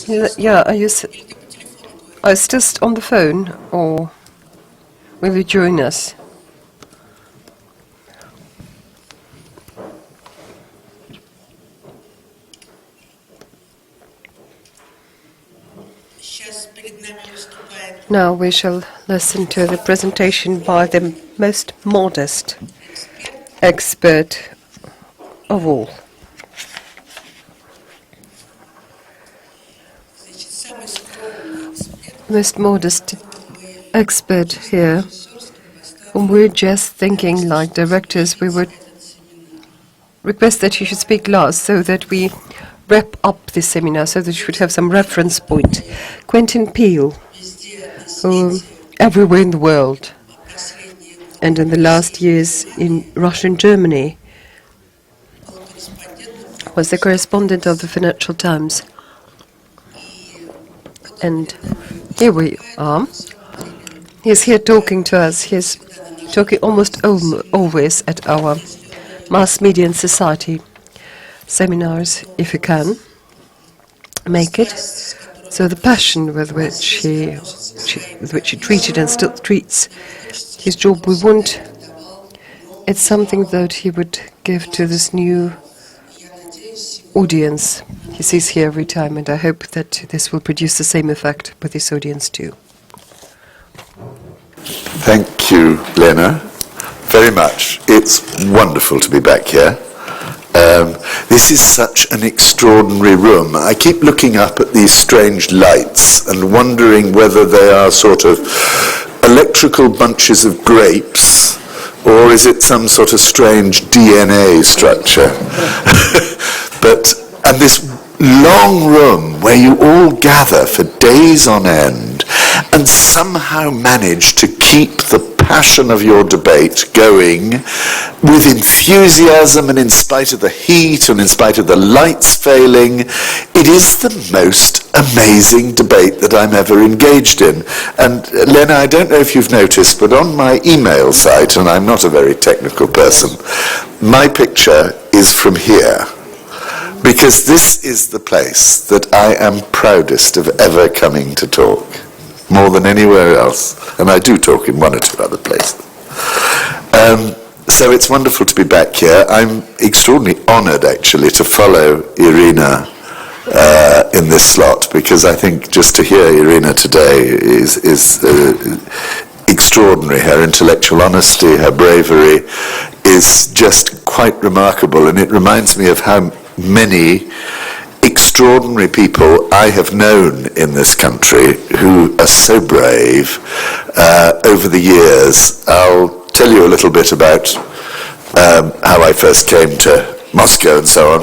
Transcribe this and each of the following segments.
Yeah, are you still on the phone, or will you join us? Now we shall listen to the presentation by the most modest expert of all. Most modest expert here, whom we're just thinking like directors, we would request that you should speak last so that we wrap up this seminar, so that you should have some reference point. Quentin Peel, who everywhere in the world, and in the last years in Russia and Germany, was the correspondent of the Financial Times. And here we are. He's here talking to us. He's talking almost always at our mass media and society seminars, if you can make it. So the passion with which he treated and still treats his job, it's something that he would give to this new audience he sees here every time, and I hope that this will produce the same effect with this audience too. Thank you, Lena, very much. It's wonderful to be back here. This is such an extraordinary room. I keep looking up at these strange lights and wondering whether they are sort of electrical bunches of grapes, or is it some sort of strange DNA structure? And this long room where you all gather for days on end and somehow manage to keep the passion of your debate going with enthusiasm, and in spite of the heat and in spite of the lights failing, it is the most amazing debate that I'm ever engaged in. And Lena, I don't know if you've noticed, but on my email site, and I'm not a very technical person, my picture is from here, because this is the place that I am proudest of ever coming to talk, more than anywhere else. And I do talk in one or two other places. So it's wonderful to be back here. I'm extraordinarily honoured, actually, to follow Irina in this slot, because I think just to hear Irina today is extraordinary. Her intellectual honesty, her bravery is just quite remarkable, and it reminds me of how many extraordinary people I have known in this country who are so brave over the years. I'll tell you a little bit about how I first came to Moscow and so on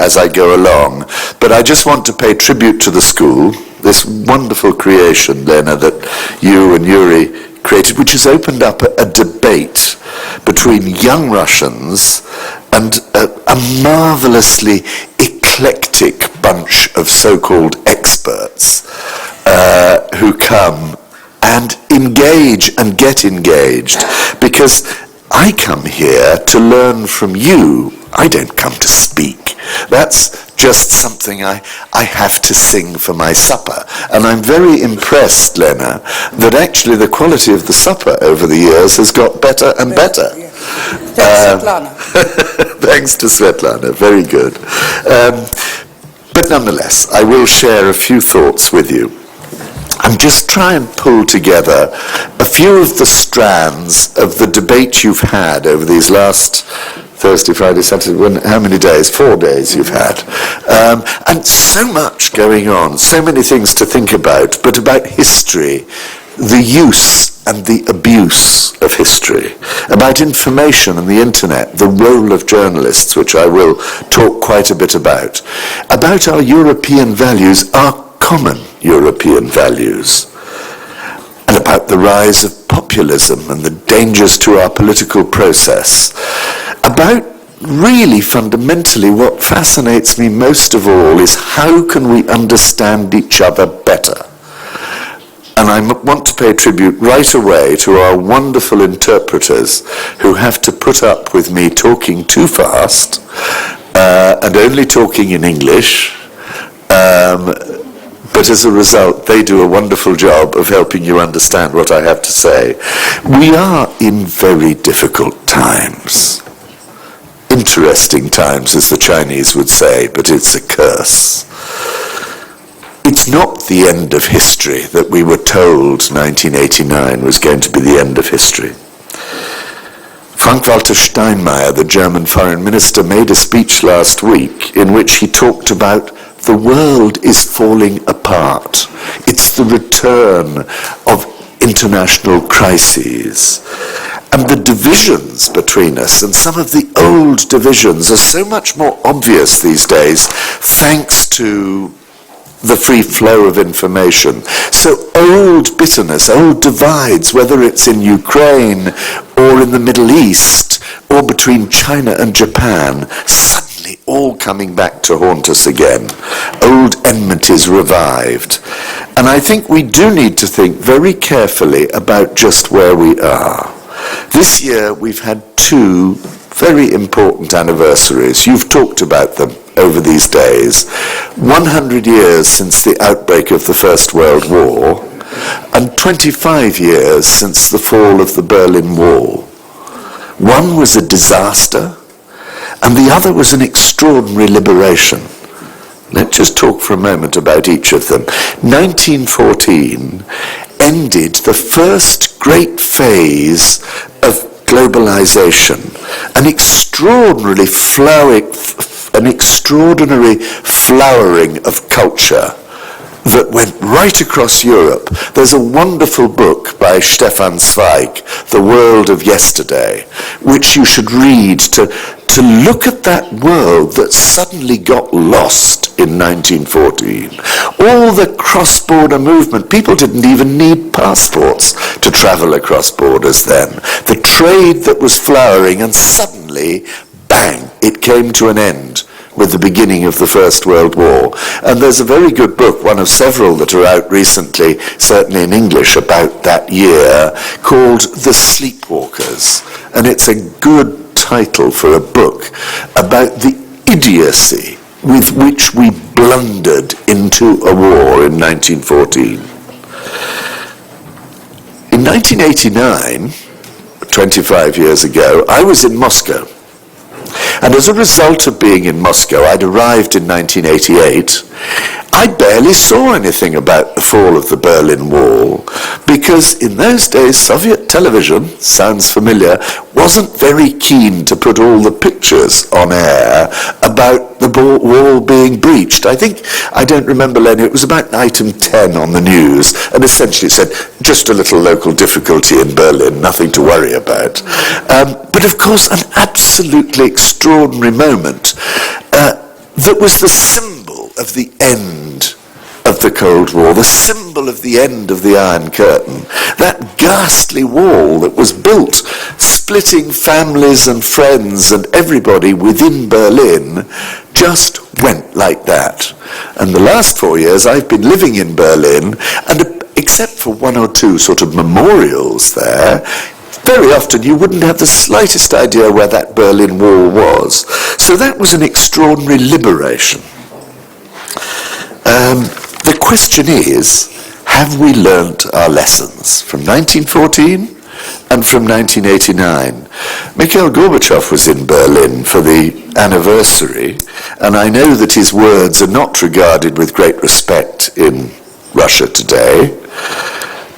as I go along. But I just want to pay tribute to the school, this wonderful creation, Lena, that you and Yuri created, which has opened up a debate between young Russians and a marvelously eclectic bunch of so-called experts who come and engage and get engaged, because I come here to learn from you. I don't come to speak. That's just something I have to sing for my supper. And I'm very impressed, Lena, that actually the quality of the supper over the years has got better and better. Thanks to Svetlana, very good. But nonetheless, I will share a few thoughts with you and just try and pull together a few of the strands of the debate you've had over these last Thursday, Friday, Saturday, how many days? 4 days you've had. And so much going on, so many things to think about, but about history, the use and the abuse of history, about information and the internet, the role of journalists, which I will talk quite a bit about our European values, our common European values, and about the rise of populism and the dangers to our political process, about really fundamentally what fascinates me most of all is how can we understand each other better. And I want to pay tribute right away to our wonderful interpreters who have to put up with me talking too fast and only talking in English, but as a result, they do a wonderful job of helping you understand what I have to say. We are in very difficult times. Interesting times, as the Chinese would say, but it's a curse. It's not the end of history that we were told 1989 was going to be the end of history. Frank-Walter Steinmeier, the German foreign minister, made a speech last week in which he talked about the world is falling apart. It's the return of international crises. And the divisions between us, and some of the old divisions, are so much more obvious these days thanks to the free flow of information. So old bitterness, old divides, whether it's in Ukraine or in the Middle East or between China and Japan, suddenly all coming back to haunt us again. Old enmities revived. And I think we do need to think very carefully about just where we are. This year we've had two very important anniversaries. You've talked about them over these days. 100 years since the outbreak of the First World War, and 25 years since the fall of the Berlin Wall. One was a disaster, and the other was an extraordinary liberation. Let's just talk for a moment about each of them. 1914 ended the first great phase of globalization, an extraordinary flowering of culture that went right across Europe. There's a wonderful book by Stefan Zweig, The World of Yesterday, which you should read to look at that world that suddenly got lost in 1914. All the cross-border movement, people didn't even need passports to travel across borders then. The trade that was flowering, and suddenly, bang, it came to an end with the beginning of the First World War. And there's a very good book, one of several that are out recently, certainly in English, about that year, called The Sleepwalkers. And it's a good title for a book about the idiocy with which we blundered into a war in 1914. In 1989, 25 years ago, I was in Moscow. And as a result of being in Moscow, I'd arrived in 1988, I barely saw anything about the fall of the Berlin Wall, because in those days Soviet television, sounds familiar, wasn't very keen to put all the pictures on air about the wall being breached. I don't remember, Lenny, it was about item 10 on the news, and essentially it said, just a little local difficulty in Berlin, nothing to worry about. But of course, an absolutely extraordinary moment that was the symbol of the end of the Cold War, the symbol of the end of the Iron Curtain. That ghastly wall that was built, splitting families and friends and everybody within Berlin, just went like that. And the last 4 years I've been living in Berlin, and except for one or two sort of memorials there, very often you wouldn't have the slightest idea where that Berlin Wall was. So that was an extraordinary liberation. The question is, have we learnt our lessons from 1914 and from 1989? Mikhail Gorbachev was in Berlin for the anniversary, and I know that his words are not regarded with great respect in Russia today,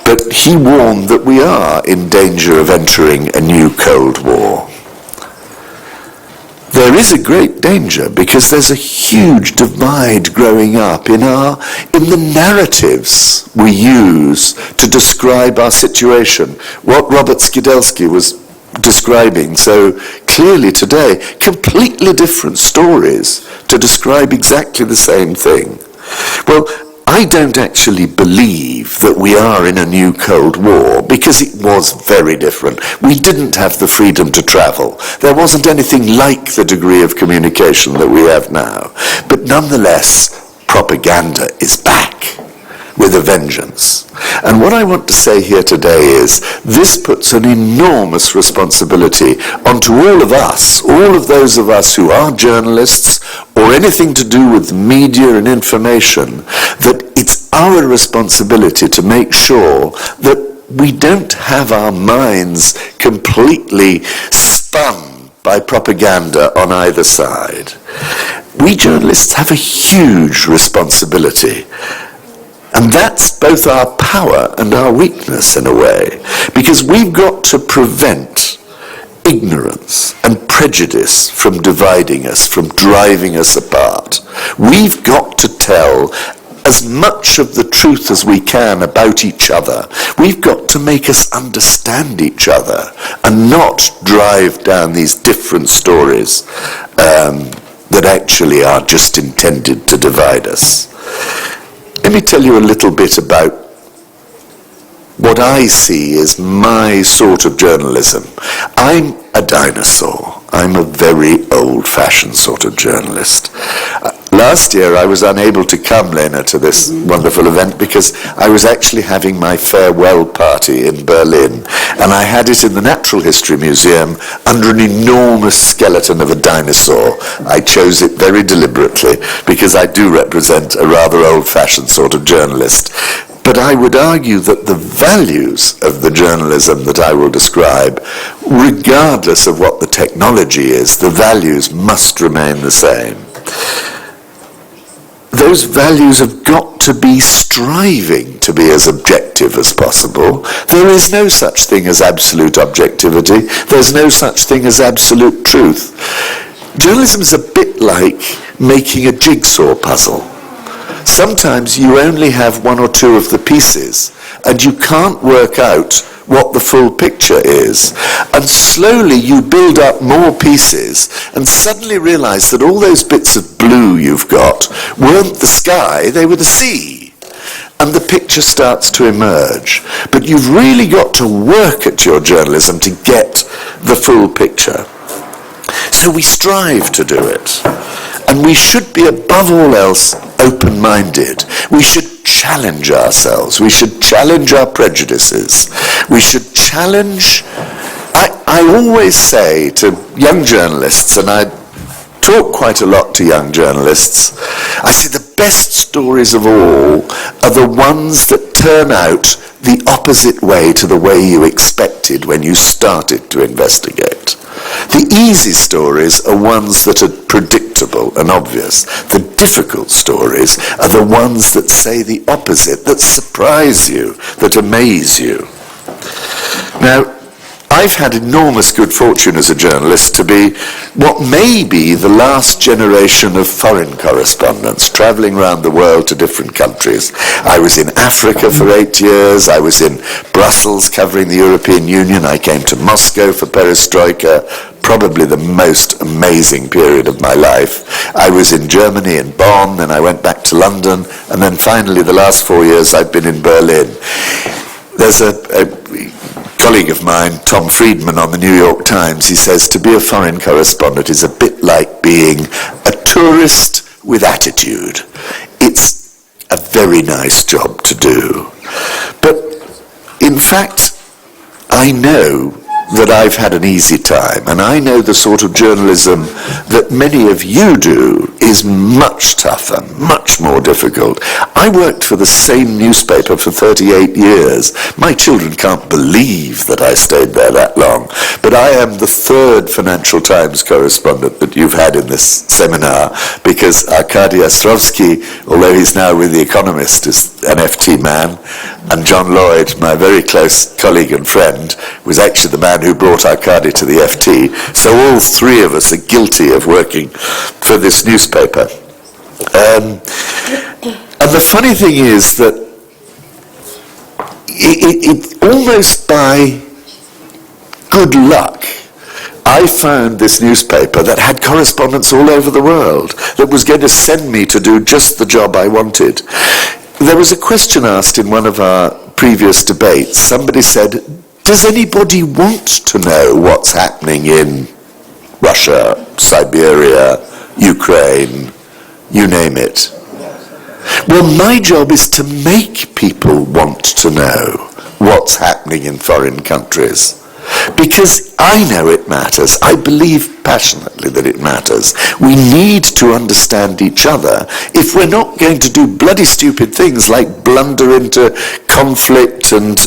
but he warned that we are in danger of entering a new Cold War. There is a great danger because there's a huge divide growing up in the narratives we use to describe our situation. What Robert Skidelsky was describing so clearly today, completely different stories to describe exactly the same thing. Well, I don't actually believe that we are in a new Cold War because it was very different. We didn't have the freedom to travel. There wasn't anything like the degree of communication that we have now. But nonetheless, propaganda is back with a vengeance. And what I want to say here today is this puts an enormous responsibility onto all of us, all of those of us who are journalists or anything to do with media and information, that it's our responsibility to make sure that we don't have our minds completely spun by propaganda on either side. We journalists have a huge responsibility. And that's both our power and our weakness in a way, because we've got to prevent ignorance and prejudice from dividing us, from driving us apart. We've got to tell as much of the truth as we can about each other. We've got to make us understand each other and not drive down these different stories that actually are just intended to divide us. Let me tell you a little bit about what I see as my sort of journalism. I'm a dinosaur. I'm a very old-fashioned sort of journalist. Last year I was unable to come, Lena, to this wonderful event because I was actually having my farewell party in Berlin, and I had it in the Natural History Museum under an enormous skeleton of a dinosaur. I chose it very deliberately because I do represent a rather old-fashioned sort of journalist. But I would argue that the values of the journalism that I will describe, regardless of what the technology is, the values must remain the same. Those values have got to be striving to be as objective as possible. There is no such thing as absolute objectivity. There's no such thing as absolute truth. Journalism is a bit like making a jigsaw puzzle. Sometimes you only have one or two of the pieces, and you can't work out what the full picture is. And slowly you build up more pieces, and suddenly realize that all those bits of blue you've got weren't the sky, they were the sea. And the picture starts to emerge. But you've really got to work at your journalism to get the full picture. So we strive to do it. And we should be, above all else, open-minded. We should challenge ourselves. We should challenge our prejudices. We should challenge... I always say to young journalists, and I talk quite a lot to young journalists, I say the best stories of all are the ones that turn out the opposite way to the way you expected when you started to investigate. The easy stories are ones that are predictable and obvious. The difficult stories are the ones that say the opposite, that surprise you, that amaze you. Now, I've had enormous good fortune as a journalist to be what may be the last generation of foreign correspondents, travelling around the world to different countries. I was in Africa for 8 years. I was in Brussels covering the European Union. I came to Moscow for Perestroika, probably the most amazing period of my life. I was in Germany, in Bonn, then I went back to London, and then finally the last 4 years I've been in Berlin. There's a colleague of mine, Tom Friedman, on the New York Times, he says, to be a foreign correspondent is a bit like being a tourist with attitude. It's a very nice job to do. But in fact, I know that I've had an easy time, and I know the sort of journalism that many of you do is much tougher, much more difficult. I worked for the same newspaper for 38 years. My children can't believe that I stayed there that long, but I am the third Financial Times correspondent that you've had in this seminar, because Arkady Ostrovsky, although he's now with The Economist, is an FT man, and John Lloyd, my very close colleague and friend, was actually the man who brought Arkady to the FT. So all three of us are guilty of working for this newspaper. And the funny thing is that it almost by good luck, I found this newspaper that had correspondents all over the world, that was going to send me to do just the job I wanted. There was a question asked in one of our previous debates. Somebody said, does anybody want to know what's happening in Russia, Siberia, Ukraine, you name it? Well, my job is to make people want to know what's happening in foreign countries. Because I know it matters. I believe passionately that it matters. We need to understand each other if we're not going to do bloody stupid things like blunder into conflict and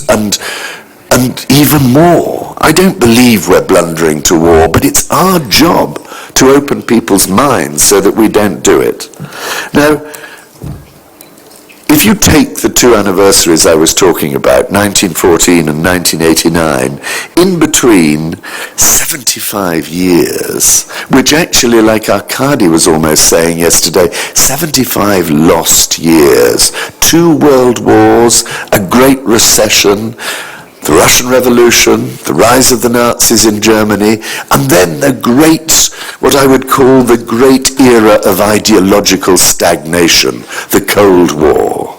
even more. I don't believe we're blundering to war, but it's our job to open people's minds so that we don't do it. Now, if you take the two anniversaries I was talking about, 1914 and 1989, in between 75 years, which actually, like Arkady was almost saying yesterday, 75 lost years, 2 world wars, a great recession, the Russian Revolution, the rise of the Nazis in Germany, and then the great, what I would call the great era of ideological stagnation, the Cold War.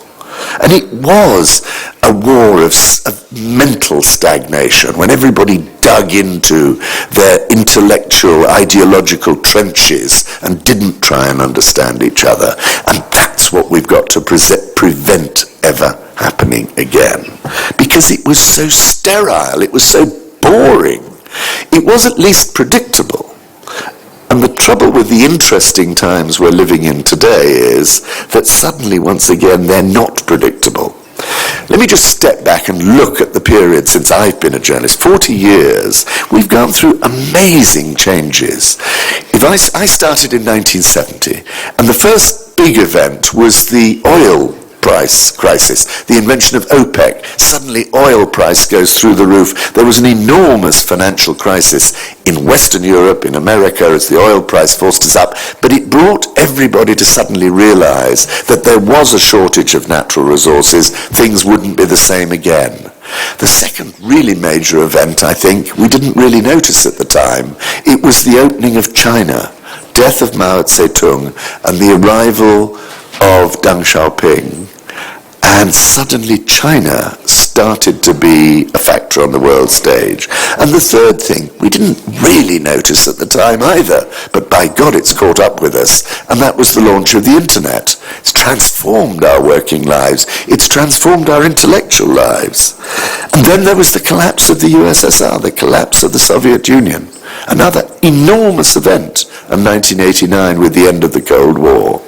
And it was a war of mental stagnation, when everybody dug into their intellectual, ideological trenches and didn't try and understand each other. And that's what we've got to prevent ever happening again. Because it was so sterile, it was so boring. It was at least predictable. And the trouble with the interesting times we're living in today is that suddenly, once again, they're not predictable. Let me just step back and look at the period since I've been a journalist. 40 years, we've gone through amazing changes. I started in 1970, and the first big event was the oil price crisis, the invention of OPEC. Suddenly oil price goes through the roof. There was an enormous financial crisis in Western Europe, in America, as the oil price forced us up, but it brought everybody to suddenly realize that there was a shortage of natural resources. Things wouldn't be the same again. The second really major event, I think, we didn't really notice at the time. It was the opening of China, death of Mao Zedong, and the arrival of Deng Xiaoping. And suddenly China started to be a factor on the world stage. And the third thing, we didn't really notice at the time either, but by God it's caught up with us, and that was the launch of the internet. It's transformed our working lives. It's transformed our intellectual lives. And then there was the collapse of the USSR, the collapse of the Soviet Union. Another enormous event in 1989 with the end of the Cold War.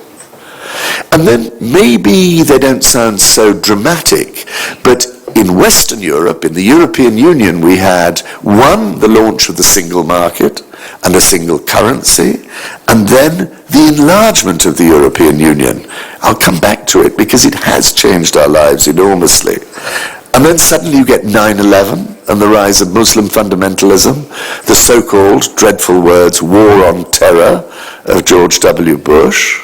And then maybe they don't sound so dramatic, but in Western Europe, in the European Union, we had, one, the launch of the single market and a single currency, and then the enlargement of the European Union. I'll come back to it because it has changed our lives enormously. And then suddenly you get 9/11 and the rise of Muslim fundamentalism, the so-called, dreadful words, war on terror of George W. Bush.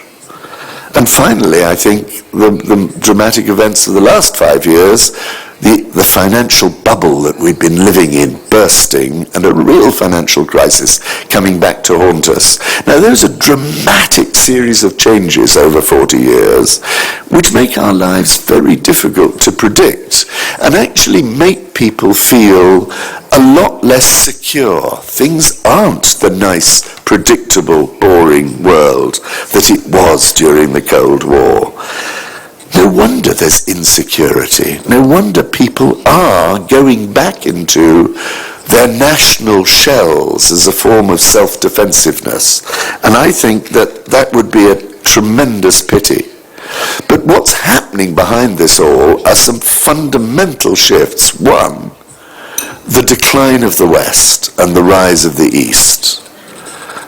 And finally, I think the dramatic events of the last 5 years, the financial bubble that we've been living in bursting, and a real financial crisis coming back to haunt us. Now, there's a dramatic series of changes over 40 years, which make our lives very difficult to predict, and actually make people feel a lot less secure. Things aren't the nice, predictable, boring world that it was during the Cold War. No wonder there's insecurity. No wonder people are going back into their national shells as a form of self-defensiveness. And I think that that would be a tremendous pity. But what's happening behind this all are some fundamental shifts. One, the decline of the West and the rise of the East.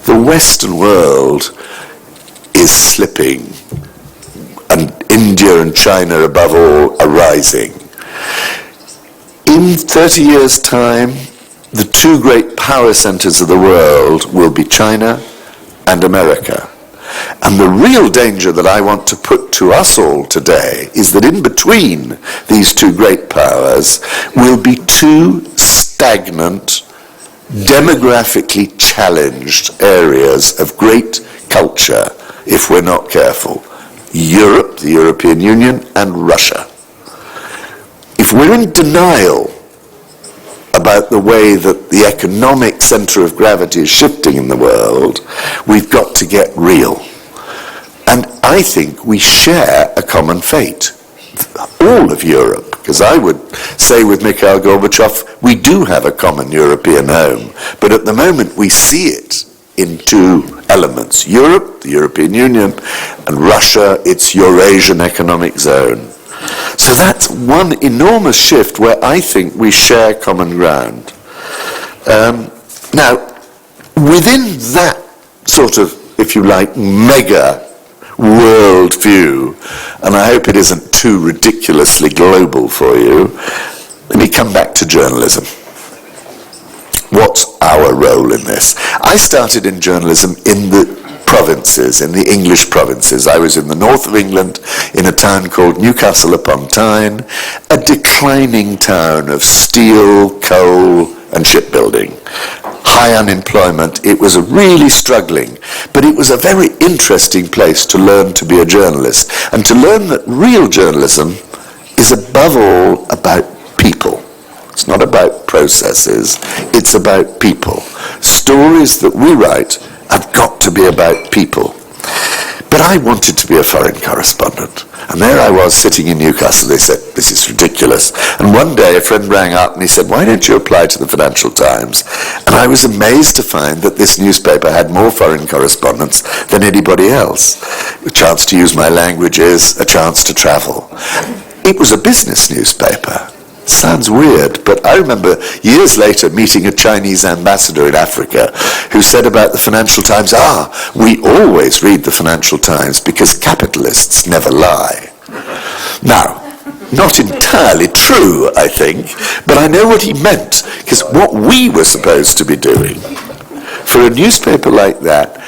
The Western world is slipping, and India and China above all are rising. In 30 years' time, the two great power centers of the world will be China and America. And the real danger that I want to put to us all today is that in between these two great powers will be two stagnant, demographically challenged areas of great culture if we're not careful. Europe, the European Union, and Russia. If we're in denial about the way that the economic center of gravity is shifting in the world, we've got to get real. And I think we share a common fate. all of Europe, because I would say with Mikhail Gorbachev, we do have a common European home, but at the moment we see it in two elements: Europe, the European Union, and Russia, its Eurasian Economic Zone. So that's one enormous shift where I think we share common ground. Now, within that sort of, if you like, mega world view, and I hope it isn't too ridiculously global for you, let me come back to journalism. What's our role in this? I started in journalism in the provinces, in the English provinces. I was in the north of England in a town called Newcastle upon Tyne, a declining town of steel, coal and shipbuilding. High unemployment. It was really struggling, but it was a very interesting place to learn to be a journalist and to learn that real journalism is above all about people. It's not about processes, it's about people. Stories that we write have got to be about people. But I wanted to be a foreign correspondent. And there I was sitting in Newcastle. They said, this is ridiculous. And one day a friend rang up and he said, why don't you apply to the Financial Times? And I was amazed to find that this newspaper had more foreign correspondents than anybody else. A chance to use my languages, a chance to travel. It was a business newspaper. Sounds weird, but I remember years later meeting a Chinese ambassador in Africa who said about the Financial Times, we always read the Financial Times because capitalists never lie. Now, not entirely true, I think, but I know what he meant, because what we were supposed to be doing, for a newspaper like that,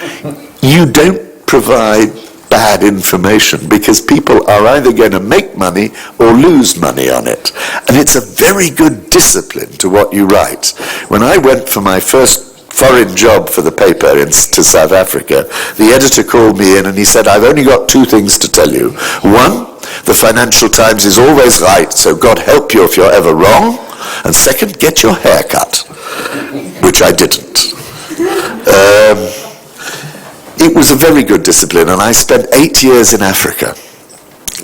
you don't provide bad information because people are either going to make money or lose money on it. And it's a very good discipline to what you write. When I went for my first foreign job for the paper to South Africa, the editor called me in and he said, I've only got two things to tell you. One, the Financial Times is always right, so God help you if you're ever wrong. And second, get your hair cut, which I didn't. It was a very good discipline, and I spent 8 years in Africa.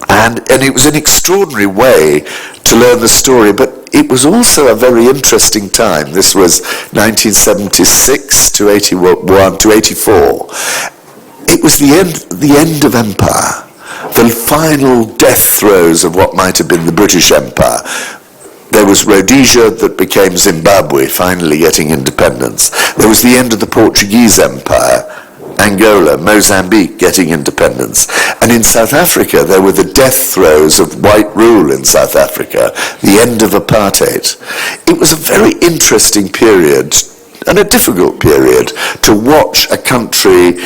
And it was an extraordinary way to learn the story, but it was also a very interesting time. This was 1976 to 81 to 84. It was the end of empire, the final death throes of what might have been the British Empire. There was Rhodesia that became Zimbabwe, finally getting independence. There was the end of the Portuguese Empire, Angola, Mozambique getting independence. And in South Africa, there were the death throes of white rule in South Africa, the end of apartheid. It was a very interesting period, and a difficult period, to watch a country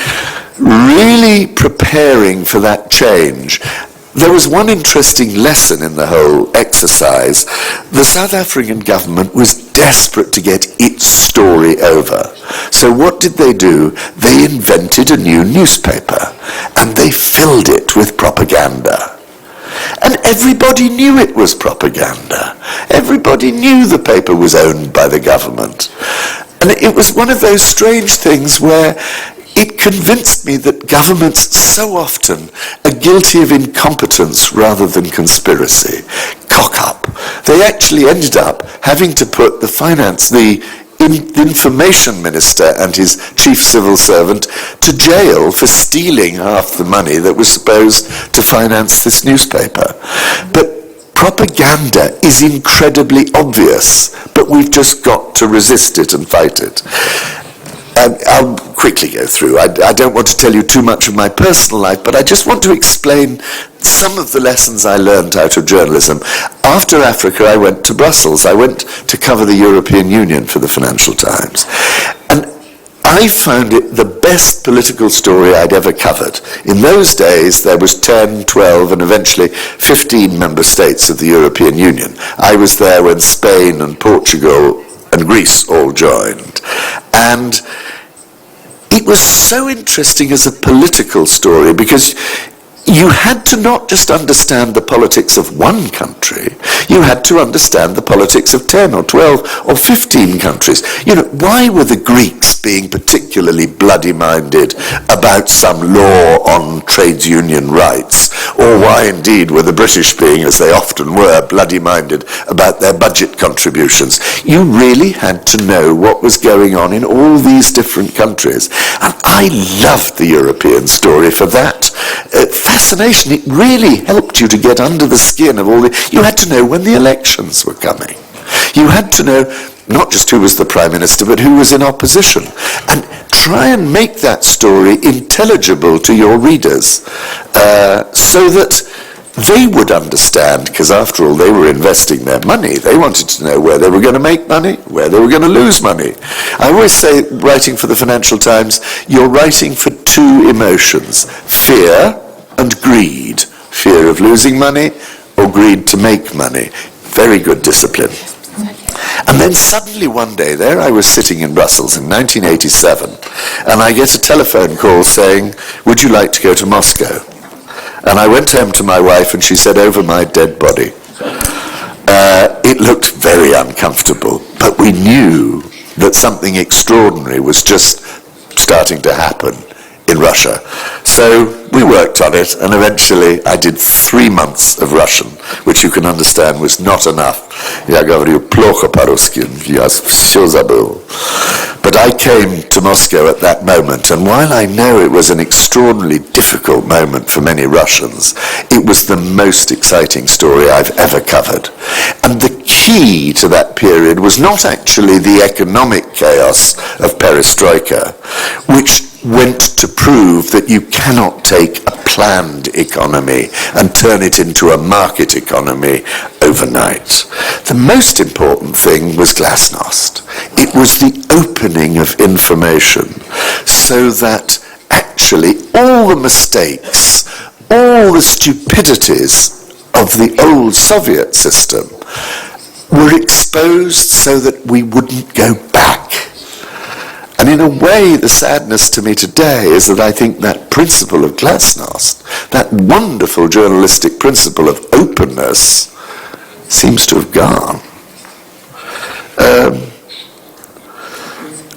really preparing for that change. There was one interesting lesson in the whole exercise. The South African government was desperate to get its story over. So what did they do? They invented a new newspaper, and they filled it with propaganda. And everybody knew it was propaganda. Everybody knew the paper was owned by the government. And it was one of those strange things where it convinced me that governments so often are guilty of incompetence rather than conspiracy. Cock-up. They actually ended up having to put the information minister and his chief civil servant to jail for stealing half the money that was supposed to finance this newspaper. But propaganda is incredibly obvious, but we've just got to resist it and fight it. I'll quickly go through. I don't want to tell you too much of my personal life, but I just want to explain some of the lessons I learned out of journalism. After Africa, I went to Brussels. I went to cover the European Union for the Financial Times. And I found it the best political story I'd ever covered. In those days, there was 10, 12, and eventually 15 member states of the European Union. I was there when Spain and Portugal and Greece all joined. And it was so interesting as a political story because you had to not just understand the politics of one country, you had to understand the politics of 10 or 12 or 15 countries. You know, why were the Greeks being particularly bloody-minded about some law on trades union rights? Or why indeed were the British being, as they often were, bloody-minded about their budget contributions? You really had to know what was going on in all these different countries. And I loved the European story for that fascination. It really helped you to get under the skin of all the... You had to know when the elections were coming. You had to know not just who was the Prime Minister, but who was in opposition. And try and make that story intelligible to your readers so that they would understand, because after all, they were investing their money. They wanted to know where they were going to make money, where they were going to lose money. I always say, writing for the Financial Times, you're writing for two emotions, fear and greed. Fear of losing money or greed to make money. Very good discipline. And then suddenly one day, there I was sitting in Brussels in 1987, and I get a telephone call saying, would you like to go to Moscow? And I went home to my wife and she said, over my dead body. It looked very uncomfortable, but we knew that something extraordinary was just starting to happen in Russia. So we worked on it, and eventually I did 3 months of Russian, which you can understand was not enough. Я говорю плохо по-русски, я все забыл. But I came to Moscow at that moment, and while I know it was an extraordinarily difficult moment for many Russians, it was the most exciting story I've ever covered. And the key to that period was not actually the economic chaos of perestroika, which went to prove that you cannot take a planned economy and turn it into a market economy overnight. The most important thing was glasnost. It was the opening of information so that actually all the mistakes, all the stupidities of the old Soviet system were exposed so that we wouldn't go back. And in a way, the sadness to me today is that I think that principle of glasnost, that wonderful journalistic principle of openness, seems to have gone.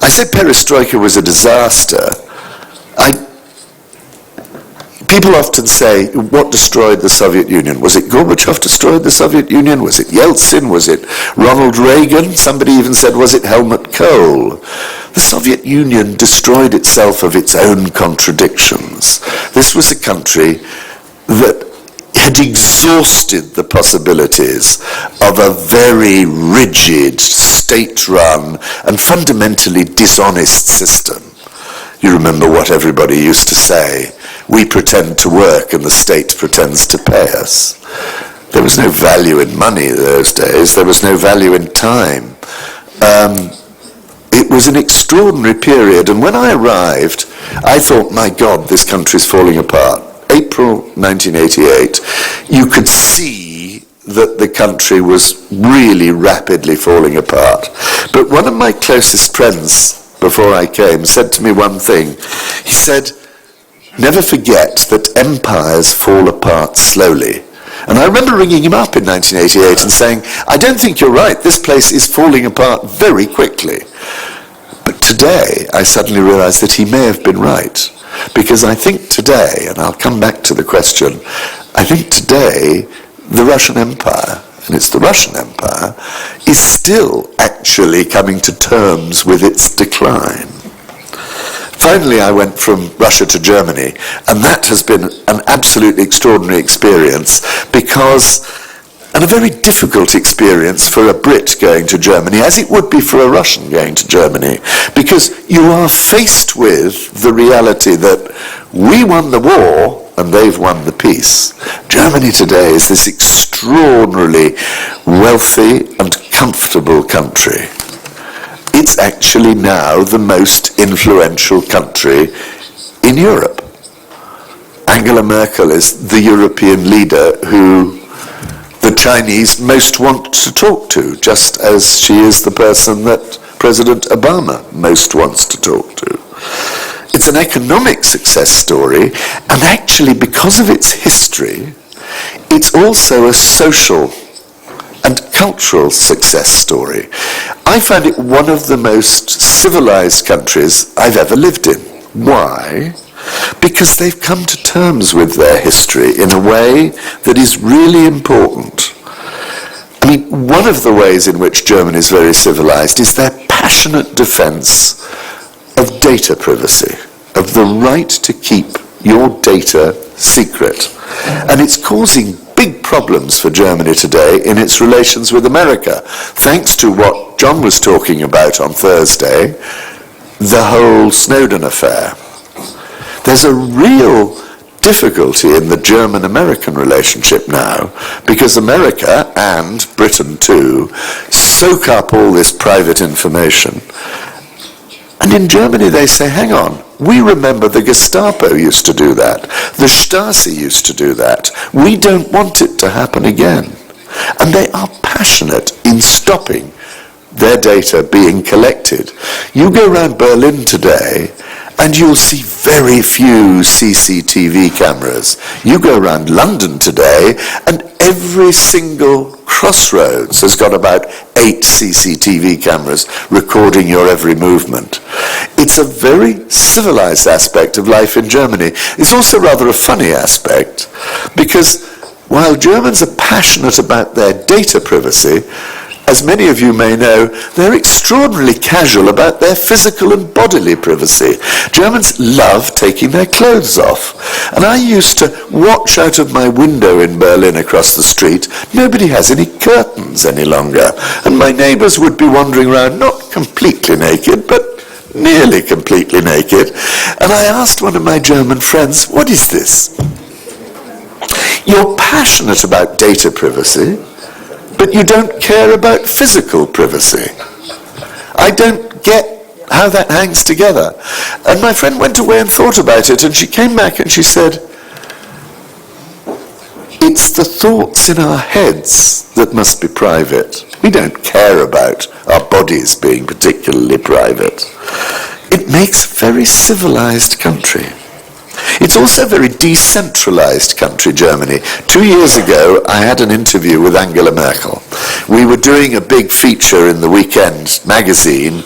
I said perestroika was a disaster. People often say, what destroyed the Soviet Union? Was it Gorbachev destroyed the Soviet Union? Was it Yeltsin? Was it Ronald Reagan? Somebody even said, was it Helmut Kohl? The Soviet Union destroyed itself of its own contradictions. This was a country that had exhausted the possibilities of a very rigid, state-run, and fundamentally dishonest system. You remember what everybody used to say, we pretend to work and the state pretends to pay us. There was no value in money those days, there was no value in time. It was an extraordinary period, and when I arrived, I thought, my God, this country's falling apart. April 1988, you could see that the country was really rapidly falling apart. But one of my closest friends before I came said to me one thing. He said, never forget that empires fall apart slowly. And I remember ringing him up in 1988 and saying, I don't think you're right, this place is falling apart very quickly. But today, I suddenly realized that he may have been right. Because I think today, and I'll come back to the question, I think today, the Russian Empire, and it's the Russian Empire, is still actually coming to terms with its decline. Finally, I went from Russia to Germany, and that has been an absolutely extraordinary experience because, and a very difficult experience for a Brit going to Germany, as it would be for a Russian going to Germany, because you are faced with the reality that we won the war and they've won the peace. Germany today is this extraordinarily wealthy and comfortable country. It's actually now the most influential country in Europe. Angela Merkel is the European leader who the Chinese most want to talk to, just as she is the person that President Obama most wants to talk to. It's an economic success story, and actually, because of its history, it's also a social and cultural success story. I find it one of the most civilized countries I've ever lived in. Why? Because they've come to terms with their history in a way that is really important. I mean, one of the ways in which Germany is very civilized is their passionate defense of data privacy, of the right to keep your data secret. And it's causing big problems for Germany today in its relations with America, thanks to what John was talking about on Thursday, the whole Snowden affair. There's a real difficulty in the German-American relationship now, because America, and Britain too, soak up all this private information. And in Germany they say, hang on, we remember the Gestapo used to do that. The Stasi used to do that. We don't want it to happen again. And they are passionate in stopping their data being collected. You go around Berlin today and you'll see very few CCTV cameras. You go around London today and every single crossroads has got about 8 CCTV cameras recording your every movement. It's a very civilized aspect of life in Germany. It's also rather a funny aspect, because while Germans are passionate about their data privacy, as many of you may know, they're extraordinarily casual about their physical and bodily privacy. Germans love taking their clothes off. And I used to watch out of my window in Berlin across the street. Nobody has any curtains any longer. And my neighbours would be wandering around, not completely naked, but nearly completely naked. And I asked one of my German friends, what is this? You're passionate about data privacy, but you don't care about physical privacy. I don't get how that hangs together. And my friend went away and thought about it, and she came back and she said, it's the thoughts in our heads that must be private. We don't care about our bodies being particularly private. It makes a very civilized country. It's also a very decentralized country, Germany. 2 years ago, I had an interview with Angela Merkel. We were doing a big feature in the Weekend magazine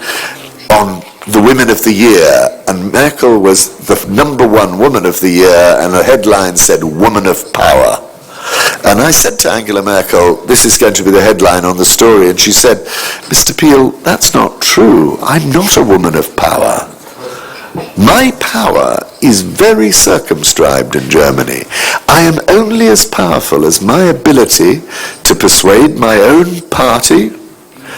on the Women of the Year, and Merkel was the #1 Woman of the Year, and the headline said, Woman of Power. And I said to Angela Merkel, this is going to be the headline on the story, and she said, Mr. Peel, that's not true. I'm not a woman of power. My power is very circumscribed in Germany. I am only as powerful as my ability to persuade my own party,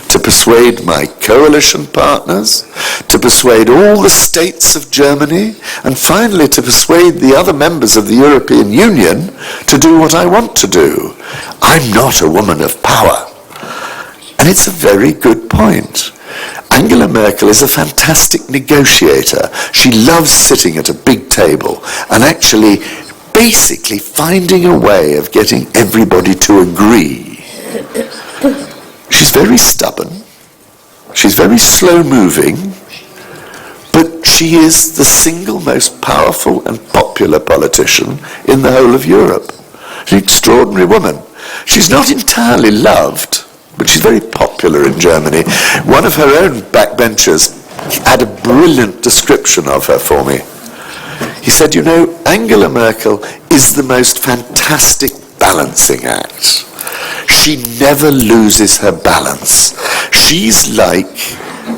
to persuade my coalition partners, to persuade all the states of Germany, and finally to persuade the other members of the European Union to do what I want to do. I'm not a woman of power. And it's a very good point. Angela Merkel is a fantastic negotiator. She loves sitting at a big table and actually basically finding a way of getting everybody to agree. She's very stubborn. She's very slow-moving. But she is the single most powerful and popular politician in the whole of Europe. She's an extraordinary woman. She's not entirely loved, but she's very popular in Germany. One of her own backbenchers had a brilliant description of her for me. He said, you know, Angela Merkel is the most fantastic balancing act. She never loses her balance. She's like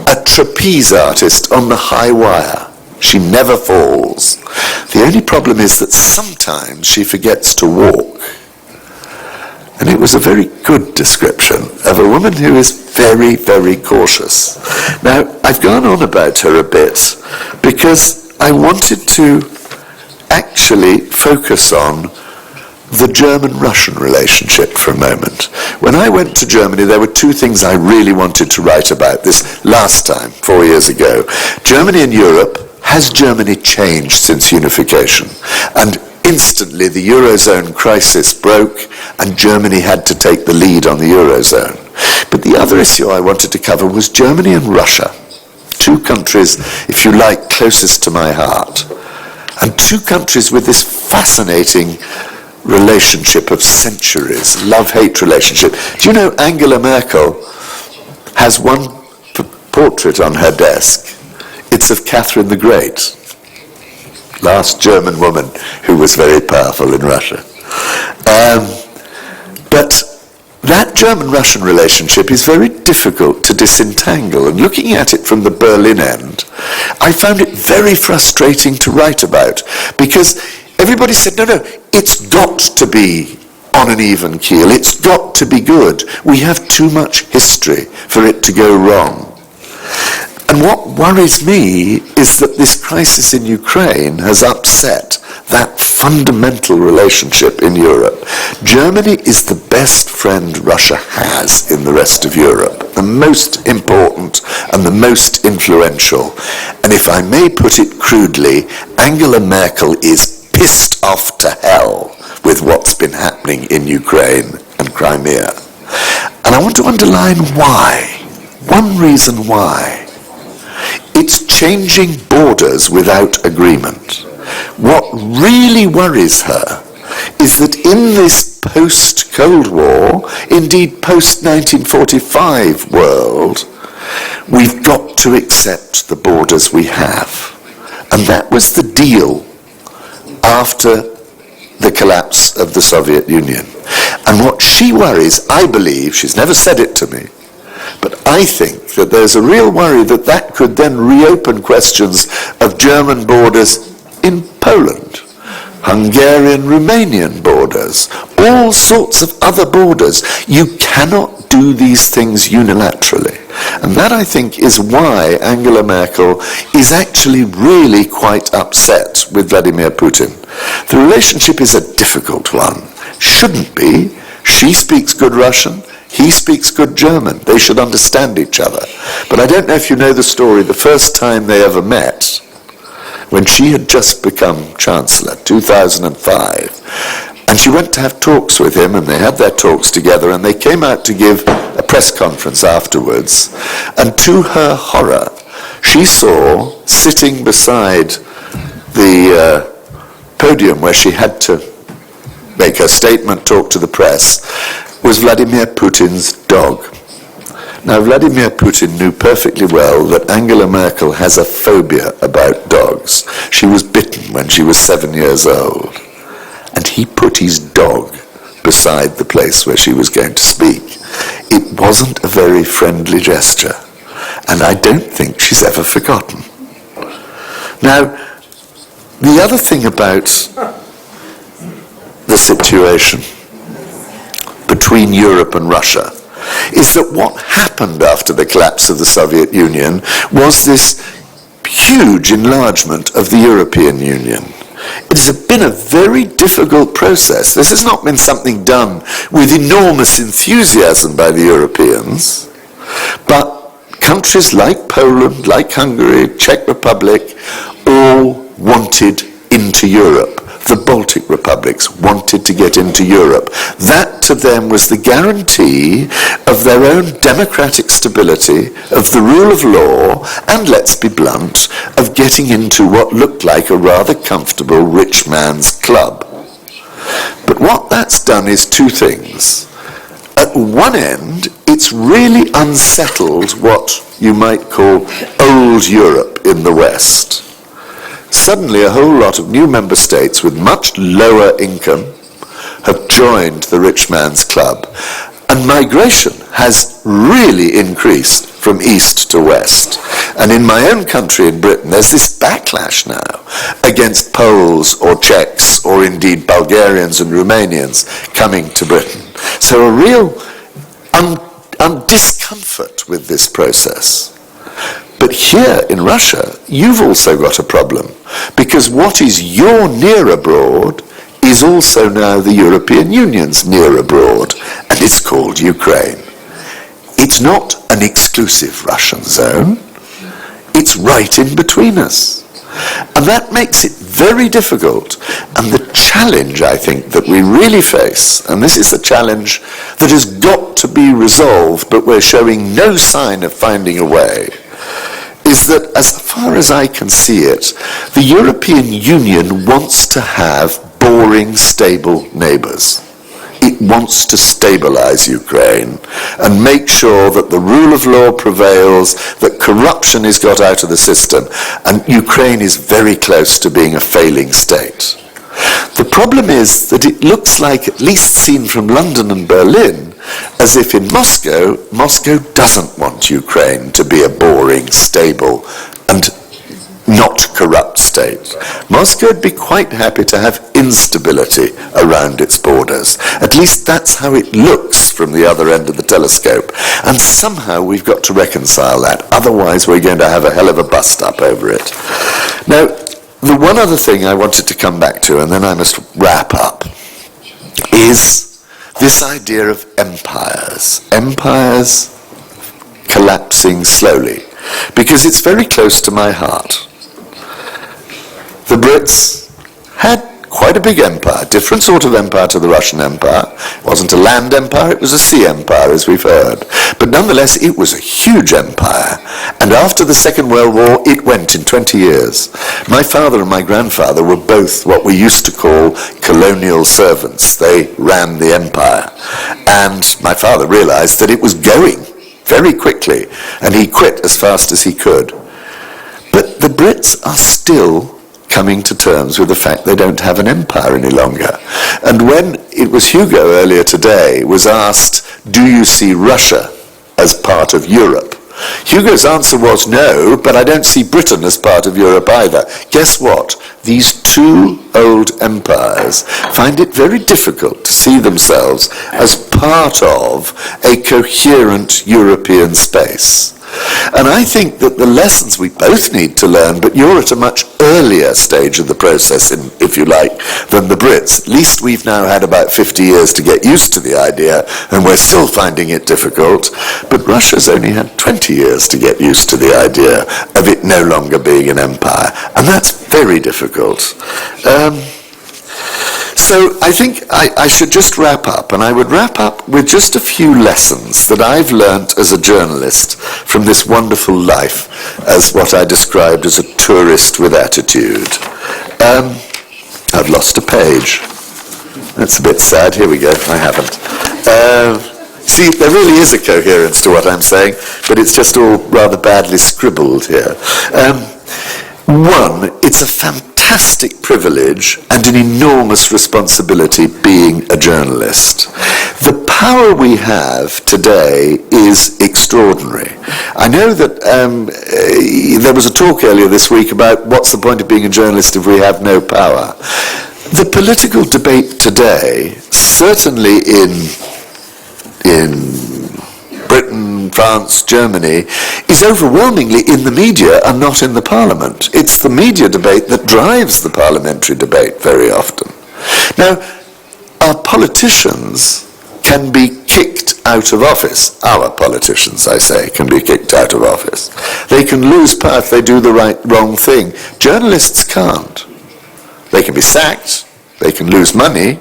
a trapeze artist on the high wire. She never falls. The only problem is that sometimes she forgets to walk. And it was a very good description of a woman who is very, very cautious. Now, I've gone on about her a bit because I wanted to actually focus on the German-Russian relationship for a moment. When I went to Germany, there were 2 things I really wanted to write about this last time, 4 years ago. Germany and Europe. Has Germany changed since unification? And instantly the Eurozone crisis broke and Germany had to take the lead on the Eurozone. But the other issue I wanted to cover was Germany and Russia. two countries, if you like, closest to my heart, and two countries with this fascinating relationship of centuries, love-hate relationship. Do you know Angela Merkel has one portrait on her desk? It's of Catherine the Great, last German woman who was very powerful in Russia. But that German-Russian relationship is very difficult to disentangle, and looking at it from the Berlin end, I found it very frustrating to write about, because everybody said, no, it's got to be on an even keel, it's got to be good. We have too much history for it to go wrong. And what worries me is that this crisis in Ukraine has upset that fundamental relationship in Europe. Germany is the best friend Russia has in the rest of Europe, the most important and the most influential. And if I may put it crudely, Angela Merkel is pissed off to hell with what's been happening in Ukraine and Crimea. And I want to underline why. One reason why. It's changing borders without agreement. What really worries her is that in this post-Cold War, indeed post-1945 world, we've got to accept the borders we have. And that was the deal after the collapse of the Soviet Union. And what she worries, I believe, she's never said it to me, but I think that there's a real worry that that could then reopen questions of German borders in Poland, Hungarian-Romanian borders, all sorts of other borders. You cannot do these things unilaterally. And that, I think, is why Angela Merkel is actually really quite upset with Vladimir Putin. The relationship is a difficult one. Shouldn't be. She speaks good Russian. He speaks good German. They should understand each other. But I don't know if you know the story. The first time they ever met, when she had just become Chancellor, 2005, and she went to have talks with him, and they had their talks together, and they came out to give a press conference afterwards, and to her horror, she saw, sitting beside the podium where she had to make her statement, talk to the press, was Vladimir Putin's dog. Now, Vladimir Putin knew perfectly well that Angela Merkel has a phobia about dogs. She was bitten when she was 7 years old. And he put his dog beside the place where she was going to speak. It wasn't a very friendly gesture. And I don't think she's ever forgotten. Now, the other thing about the situation between Europe and Russia is that what happened after the collapse of the Soviet Union was this huge enlargement of the European Union. It has been a very difficult process. This has not been something done with enormous enthusiasm by the Europeans, but countries like Poland, like Hungary, Czech Republic, all wanted into Europe. The Baltic republics wanted to get into Europe. That to them was the guarantee of their own democratic stability, of the rule of law, and let's be blunt, of getting into what looked like a rather comfortable rich man's club. But what that's done is two things. At one end, it's really unsettled what you might call old Europe in the West. Suddenly a whole lot of new member states with much lower income have joined the rich man's club, and migration has really increased from east to west. And in my own country, in Britain, there's this backlash now against Poles or Czechs or indeed Bulgarians and Romanians coming to Britain. So a real discomfort with this process. But here in Russia, you've also got a problem, because what is your near abroad is also now the European Union's near abroad, and it's called Ukraine. It's not an exclusive Russian zone, it's right in between us. And that makes it very difficult. And the challenge, I think, that we really face, and this is a challenge that has got to be resolved, but we're showing no sign of finding a way, is that, as far as I can see it, the European Union wants to have boring, stable neighbours. It wants to stabilize Ukraine and make sure that the rule of law prevails, that corruption is got out of the system, and Ukraine is very close to being a failing state. The problem is that it looks like, at least seen from London and Berlin, as if in Moscow, Moscow doesn't want Ukraine to be a boring, stable, and not corrupt state. Moscow would be quite happy to have instability around its borders. At least that's how it looks from the other end of the telescope. And somehow we've got to reconcile that. Otherwise we're going to have a hell of a bust-up over it. Now, the one other thing I wanted to come back to, and then I must wrap up, is this idea of empires. Empires collapsing slowly. Because it's very close to my heart. The Brits had quite a big empire, different sort of empire to the Russian Empire. It wasn't a land empire, it was a sea empire, as we've heard. But nonetheless, it was a huge empire. And after the Second World War, it went in 20 years. My father and my grandfather were both what we used to call colonial servants. They ran the empire. And my father realized that it was going very quickly, and he quit as fast as he could. But the Brits are still coming to terms with the fact they don't have an empire any longer. And when it was Hugo earlier today was asked, do you see Russia as part of Europe? Hugo's answer was no, but I don't see Britain as part of Europe either. Guess what? These two old empires find it very difficult to see themselves as part of a coherent European space. And I think that the lessons we both need to learn, but you're at a much earlier stage of the process, if you like, than the Brits. At least we've now had about 50 years to get used to the idea, and we're still finding it difficult. But Russia's only had 20 years to get used to the idea of it no longer being an empire. And that's very difficult. So I think I should just wrap up, and I would wrap up with just a few lessons that I've learnt as a journalist from this wonderful life as what I described as a tourist with attitude. I've lost a page. That's a bit sad. Here we go. I haven't. See, there really is a coherence to what I'm saying, but it's just all rather badly scribbled here. One, it's a fantastic privilege and an enormous responsibility being a journalist. The power we have today is extraordinary. I know that there was a talk earlier this week about what's the point of being a journalist if we have no power. The political debate today, certainly in Britain, France, Germany, is overwhelmingly in the media and not in the parliament. It's the media debate that drives the parliamentary debate very often. Now, our politicians can be kicked out of office. Our politicians, I say, can be kicked out of office. They can lose power if they do the wrong thing. Journalists can't. They can be sacked, they can lose money,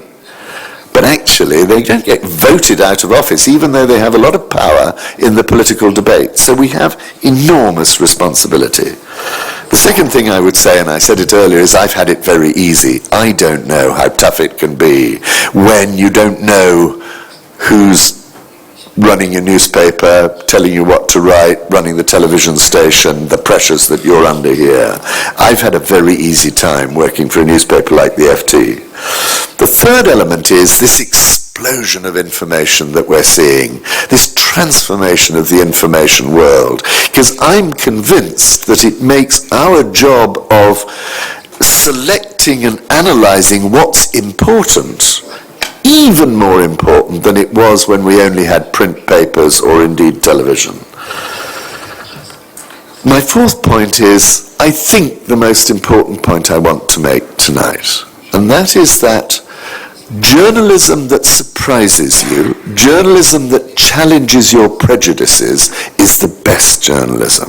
but actually they don't get voted out of office, even though they have a lot of power in the political debate. So we have enormous responsibility. The second thing I would say, and I said it earlier, is I've had it very easy. I don't know how tough it can be when you don't know who's running your newspaper, telling you what to write, running the television station, the pressures that you're under here. I've had a very easy time working for a newspaper like the FT. The third element is this explosion of information that we're seeing, this transformation of the information world, because I'm convinced that it makes our job of selecting and analysing what's important even more important than it was when we only had print papers or indeed television. My fourth point is, I think, the most important point I want to make tonight, and that is that journalism that surprises you, journalism that challenges your prejudices, is the best journalism.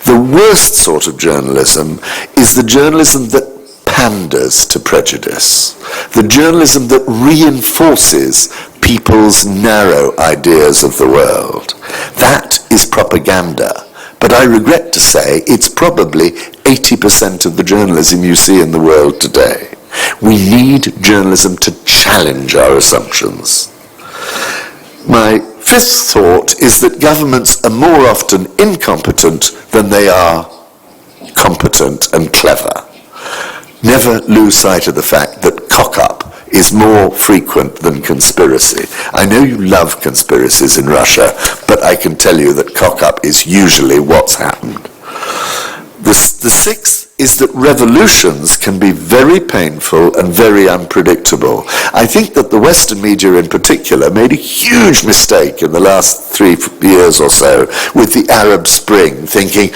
The worst sort of journalism is the journalism that panders to prejudice, the journalism that reinforces people's narrow ideas of the world. That is propaganda. But I regret to say it's probably 80% of the journalism you see in the world today. We need journalism to challenge our assumptions. My fifth thought is that governments are more often incompetent than they are competent and clever. Never lose sight of the fact that cock-up is more frequent than conspiracy. I know you love conspiracies in Russia, but I can tell you that cock-up is usually what's happened. The sixth is that revolutions can be very painful and very unpredictable. I think that the Western media in particular made a huge mistake in the last 3 years or so with the Arab Spring, thinking,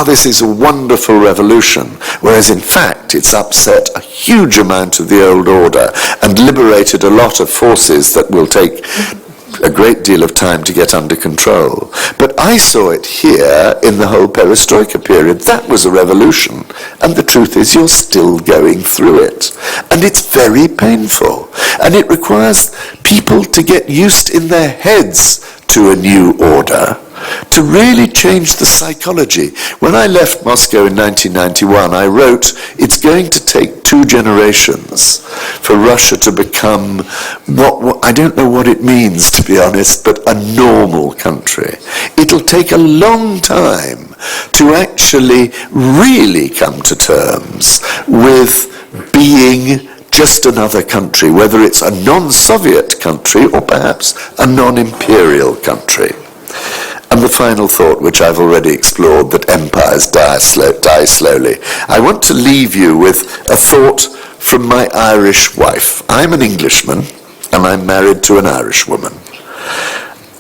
this is a wonderful revolution, whereas in fact it's upset a huge amount of the old order and liberated a lot of forces that will take a great deal of time to get under control. But I saw it here in the whole perestroika period. That was a revolution. And the truth is you're still going through it. And it's very painful. And it requires people to get used in their heads to a new order, to really change the psychology. When I left Moscow in 1991, I wrote, it's going to take 2 generations for Russia to become what I don't know what it means, to be honest, but a normal country. It'll take a long time to actually really come to terms with being just another country, whether it's a non-Soviet country or perhaps a non-imperial country. And the final thought, which I've already explored, that empires die slowly. I want to leave you with a thought from my Irish wife. I'm an Englishman, and I'm married to an Irish woman.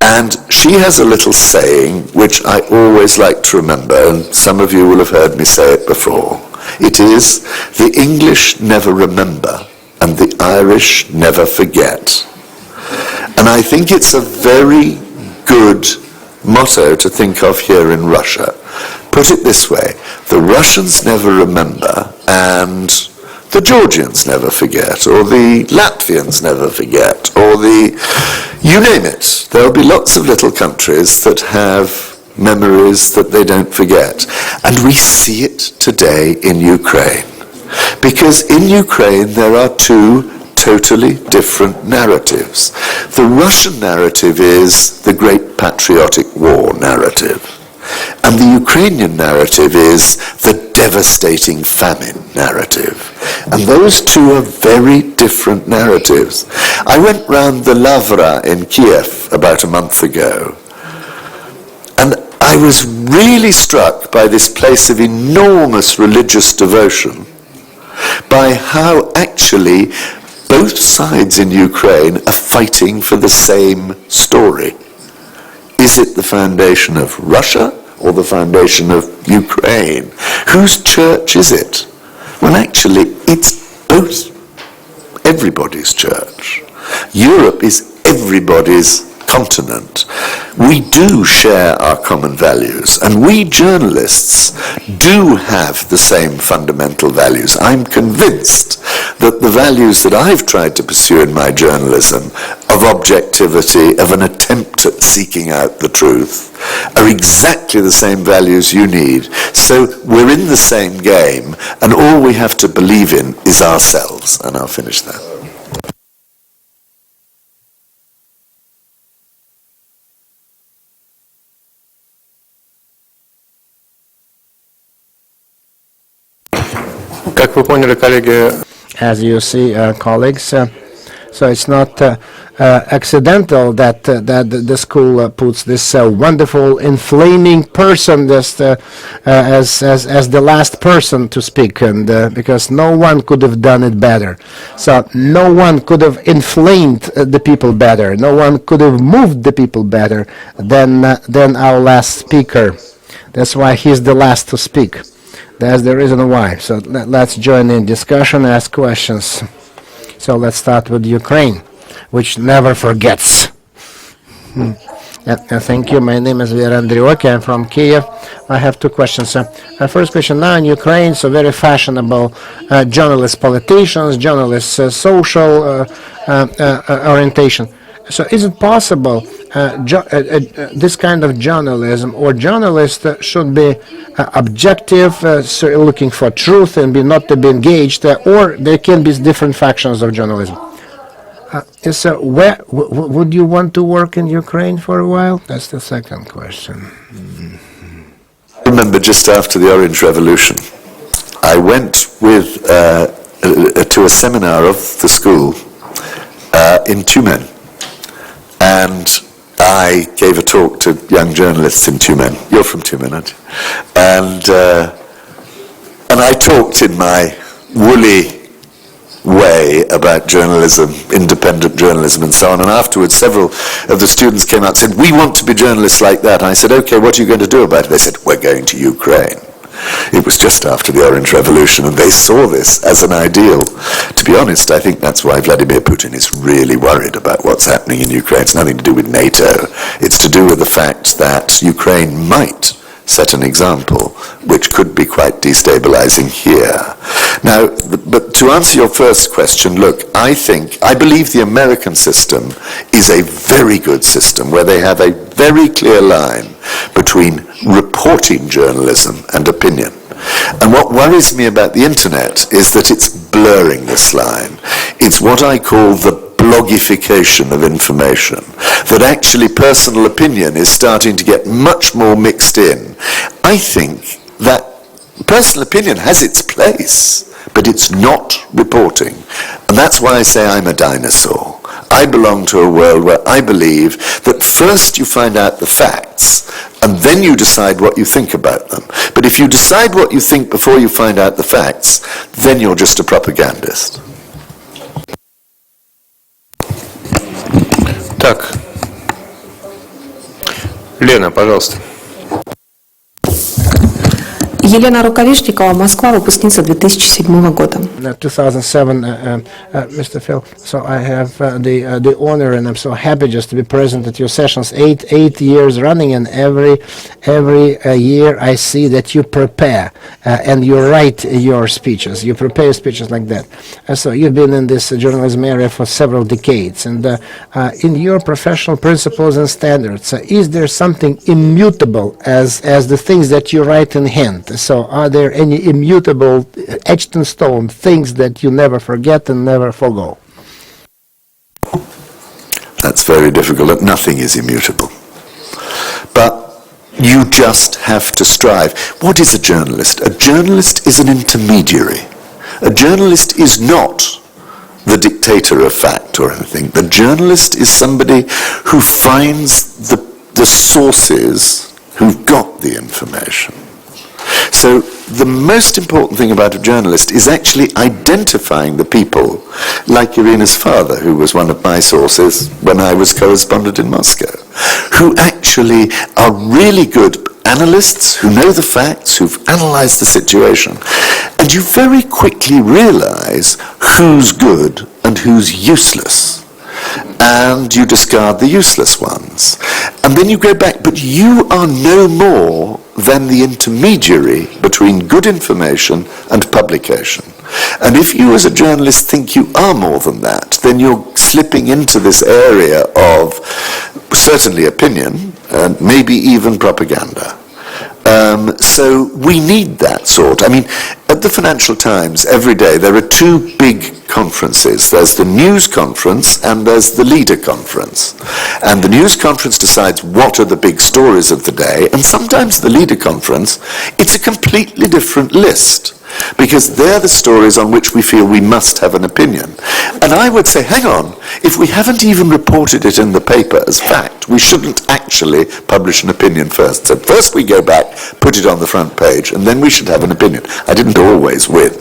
And she has a little saying, which I always like to remember, and some of you will have heard me say it before. It is, the English never remember, and the Irish never forget. And I think it's a very good motto to think of here in Russia. Put it this way, the Russians never remember, and the Georgians never forget, or the Latvians never forget, or you name it. There'll be lots of little countries that have memories that they don't forget. And we see it today in Ukraine. Because in Ukraine there are 2 totally different narratives. The Russian narrative is the Great Patriotic War narrative. And the Ukrainian narrative is the devastating famine narrative. And those 2 are very different narratives. I went round the Lavra in Kiev about a month ago, and I was really struck by this place of enormous religious devotion, by how actually both sides in Ukraine are fighting for the same story. Is it the foundation of Russia or the foundation of Ukraine? Whose church is it? Well, actually, it's both. Everybody's church. Europe is everybody's continent. We do share our common values, and we journalists do have the same fundamental values. I'm convinced that the values that I've tried to pursue in my journalism, of objectivity, of an attempt at seeking out the truth, are exactly the same values you need. So we're in the same game, and all we have to believe in is ourselves. And I'll finish there. As you see, colleagues, so it's not accidental that the school puts this wonderful, inflaming person as the last person to speak, and because no one could have done it better. So no one could have inflamed the people better. No one could have moved the people better than our last speaker. That's why he's the last to speak. That's the reason why. So let's join in discussion, ask questions. So let's start with Ukraine, which never forgets. Thank you. My name is Vera Andriuki. I'm from Kiev. I have 2 questions. First question, now in Ukraine, so very fashionable journalists, politicians, journalists, social orientation. So is it possible this kind of journalism, or journalists should be objective, so looking for truth and be not to be engaged, or there can be different factions of journalism? So where would you want to work in Ukraine for a while? That's the second question. I remember just after the Orange Revolution, I went with to a seminar of the school in Tumen, and I gave a talk to young journalists in Tumen. You're from Tumen, aren't you? And I talked in my woolly way about journalism, independent journalism and so on, and afterwards several of the students came out and said, we want to be journalists like that. I said, okay, what are you going to do about it? They said, we're going to Ukraine. It was just after the Orange Revolution, and they saw this as an ideal. To be honest, I think that's why Vladimir Putin is really worried about what's happening in Ukraine. It's nothing to do with NATO. It's to do with the fact that Ukraine might set an example which could be quite destabilizing here. Now, but to answer your first question, look, I believe the American system is a very good system where they have a very clear line between reporting journalism and opinion. And what worries me about the internet is that it's blurring this line. It's what I call the blogification of information, that actually personal opinion is starting to get much more mixed in. I think that personal opinion has its place, but it's not reporting. And that's why I say I'm a dinosaur. I belong to a world where I believe that first you find out the facts, and then you decide what you think about them. But if you decide what you think before you find out the facts, then you're just a propagandist. Так. Лена, пожалуйста. Елена Рукавишникова, Москва, выпускница 2007 года. 2007, Mr. Phil. So I have the honor, and I'm so happy just to be present at your sessions. Eight years running, and every year I see that you prepare and you write your speeches. You prepare your speeches like that. So you've been in this journalism area for several decades, and in your professional principles and standards, is there something immutable as the things that you write in hand? So are there any immutable, etched in stone things that you never forget and never forgo? That's very difficult. Nothing is immutable. But you just have to strive. What is a journalist? A journalist is an intermediary. A journalist is not the dictator of fact or anything. The journalist is somebody who finds the sources who've got the information. So the most important thing about a journalist is actually identifying the people, like Irina's father, who was one of my sources when I was correspondent in Moscow, who actually are really good analysts, who know the facts, who've analyzed the situation. And you very quickly realize who's good and who's useless. And you discard the useless ones. And then you go back, but you are no more than the intermediary between good information and publication. And if you as a journalist think you are more than that, then you're slipping into this area of certainly opinion and maybe even propaganda. So we need that sort. I mean, at the Financial Times, every day there are two big conferences. There's the news conference and there's the leader conference. And the news conference decides what are the big stories of the day, and sometimes the leader conference, it's a completely different list, because they're the stories on which we feel we must have an opinion. And I would say, hang on, if we haven't even reported it in the paper as fact, we shouldn't actually publish an opinion first. So first we go back, put it on the front page, and then we should have an opinion. I didn't always win,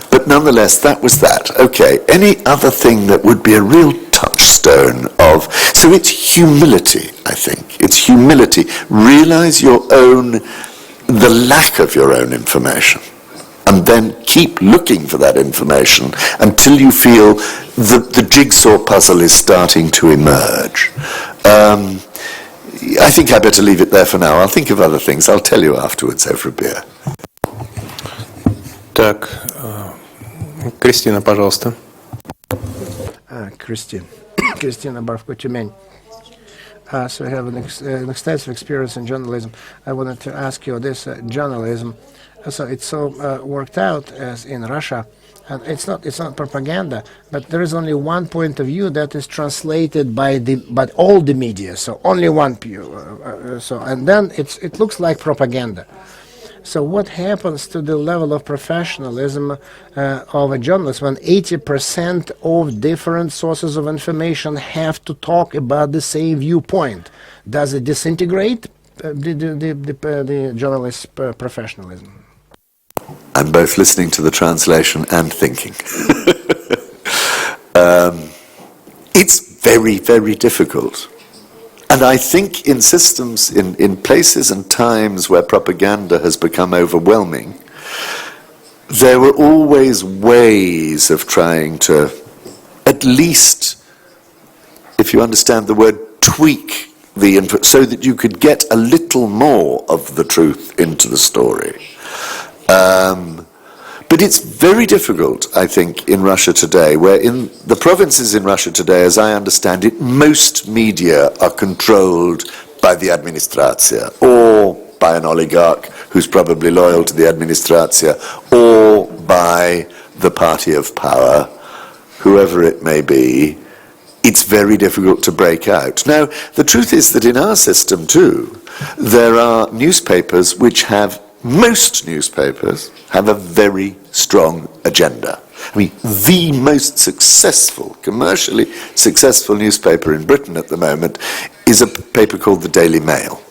but nonetheless, that was that. Okay, any other thing that would be a real touchstone of, so it's humility, I think. It's humility. Realize the lack of your own information, and then keep looking for that information until you feel the jigsaw puzzle is starting to emerge. I think I better leave it there for now. I'll think of other things. I'll tell you afterwards over a beer. Так, Кристина, пожалуйста. Christian. Kristina Barfko-Tymень. So you have an extensive experience in journalism. I wanted to ask you this: journalism. So it's so worked out as in Russia, and it's not propaganda, but there is only one point of view that is translated by all the media. So only one view. And then it looks like propaganda. So what happens to the level of professionalism of a journalist when 80% of different sources of information have to talk about the same viewpoint? Does it disintegrate the journalist's professionalism? I'm both listening to the translation and thinking. It's very, very difficult. And I think in systems, in places and times where propaganda has become overwhelming, there were always ways of trying to, at least, if you understand the word, tweak the info, so that you could get a little more of the truth into the story. But it's very difficult, I think, in Russia today, where in the provinces in Russia today, as I understand it, most media are controlled by the administratia, or by an oligarch who's probably loyal to the administratia, or by the party of power, whoever it may be. It's very difficult to break out. Now, the truth is that in our system too, there are newspapers which have, most newspapers have a very strong agenda. I mean, the most successful, commercially successful newspaper in Britain at the moment is a paper called the Daily Mail.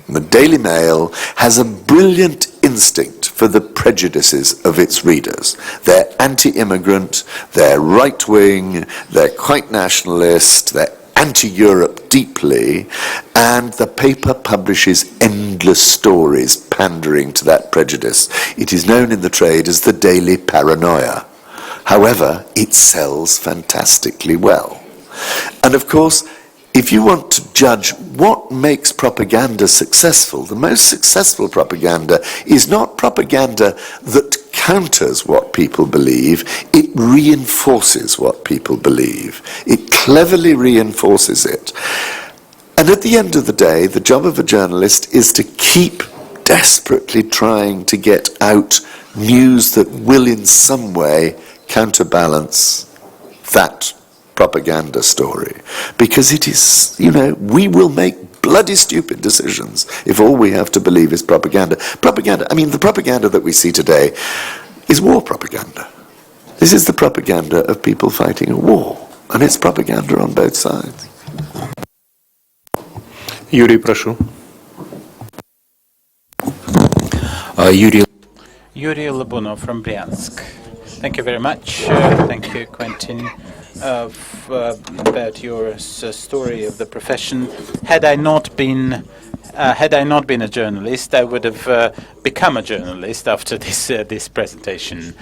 And the Daily Mail has a brilliant instinct for the prejudices of its readers. They're anti-immigrant, they're right-wing, they're quite nationalist, they're anti-Europe deeply, and the paper publishes endless stories pandering to that prejudice. It is known in the trade as the Daily Paranoia. However, it sells fantastically well. And of course, if you want to judge what makes propaganda successful, the most successful propaganda is not propaganda that counters what people believe, it reinforces what people believe. It cleverly reinforces it. And at the end of the day, the job of a journalist is to keep desperately trying to get out news that will in some way counterbalance that propaganda story. Because it is, we will make bloody stupid decisions if all we have to believe is propaganda. The propaganda that we see today is war propaganda. This is the propaganda of people fighting a war, and it's propaganda on both sides. Юрий, прошу. Yuri Labunov from Bryansk. Thank you very much. Thank you, Quentin, about your story of the profession. Had I not been a journalist, I would have become a journalist after this presentation.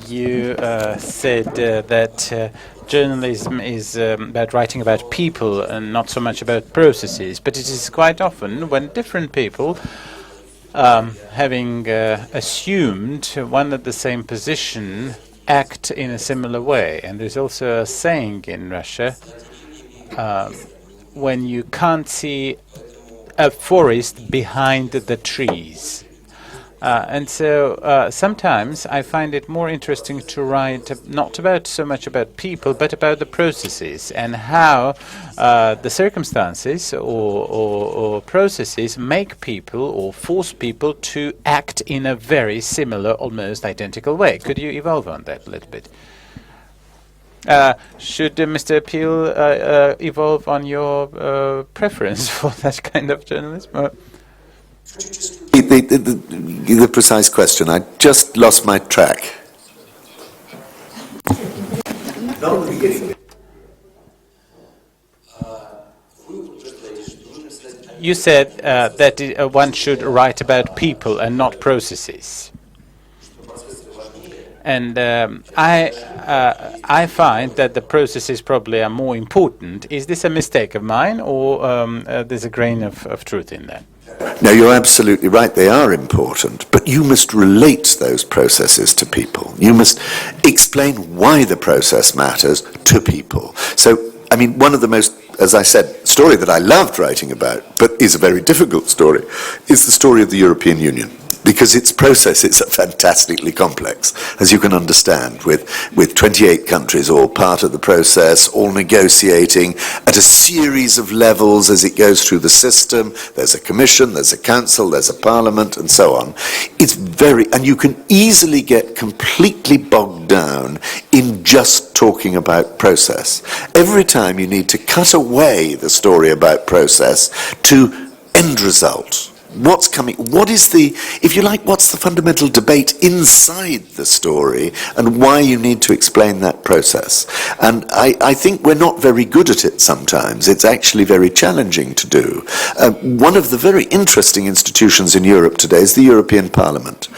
You said that journalism is about writing about people and not so much about processes, but it is quite often when different people, having assumed one and the same position, act in a similar way. And there's also a saying in Russia, when you can't see a forest behind the trees. And so sometimes I find it more interesting to write not about so much about people, but about the processes and how the circumstances or processes make people or force people to act in a very similar, almost identical way. Could you evolve on that a little bit? Should Mr. Peel evolve on your preference for that kind of journalism? The precise question. I just lost my track. You said that one should write about people and not processes. And I find that the processes probably are more important. Is this a mistake of mine, or there's a grain of truth in that? No, you're absolutely right. They are important, but you must relate those processes to people. You must explain why the process matters to people. So I mean, one of the most, as I said, story that I loved writing about, but is a very difficult story, is the story of the European Union. Because its process is fantastically complex, as you can understand, with 28 countries all part of the process, all negotiating at a series of levels as it goes through the system. There's a commission, there's a council, there's a parliament, and so on. It's and you can easily get completely bogged down in just talking about process. Every time you need to cut away the story about process to end result. What's coming, what is the, if you like, what's the fundamental debate inside the story and why you need to explain that process? And I think we're not very good at it sometimes. It's actually very challenging to do. One of the very interesting institutions in Europe today is the European Parliament.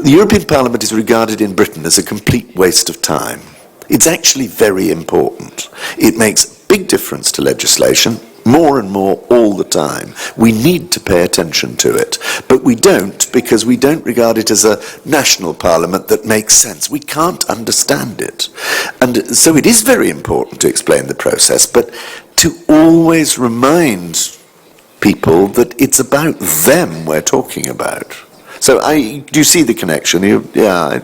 The European Parliament is regarded in Britain as a complete waste of time. It's actually very important. It makes a big difference to legislation, more and more all the time. We need to pay attention to it, but we don't, because we don't regard it as a national parliament that makes sense. We can't understand it. And so it is very important to explain the process, but to always remind people that it's about them we're talking about. So do you see the connection? I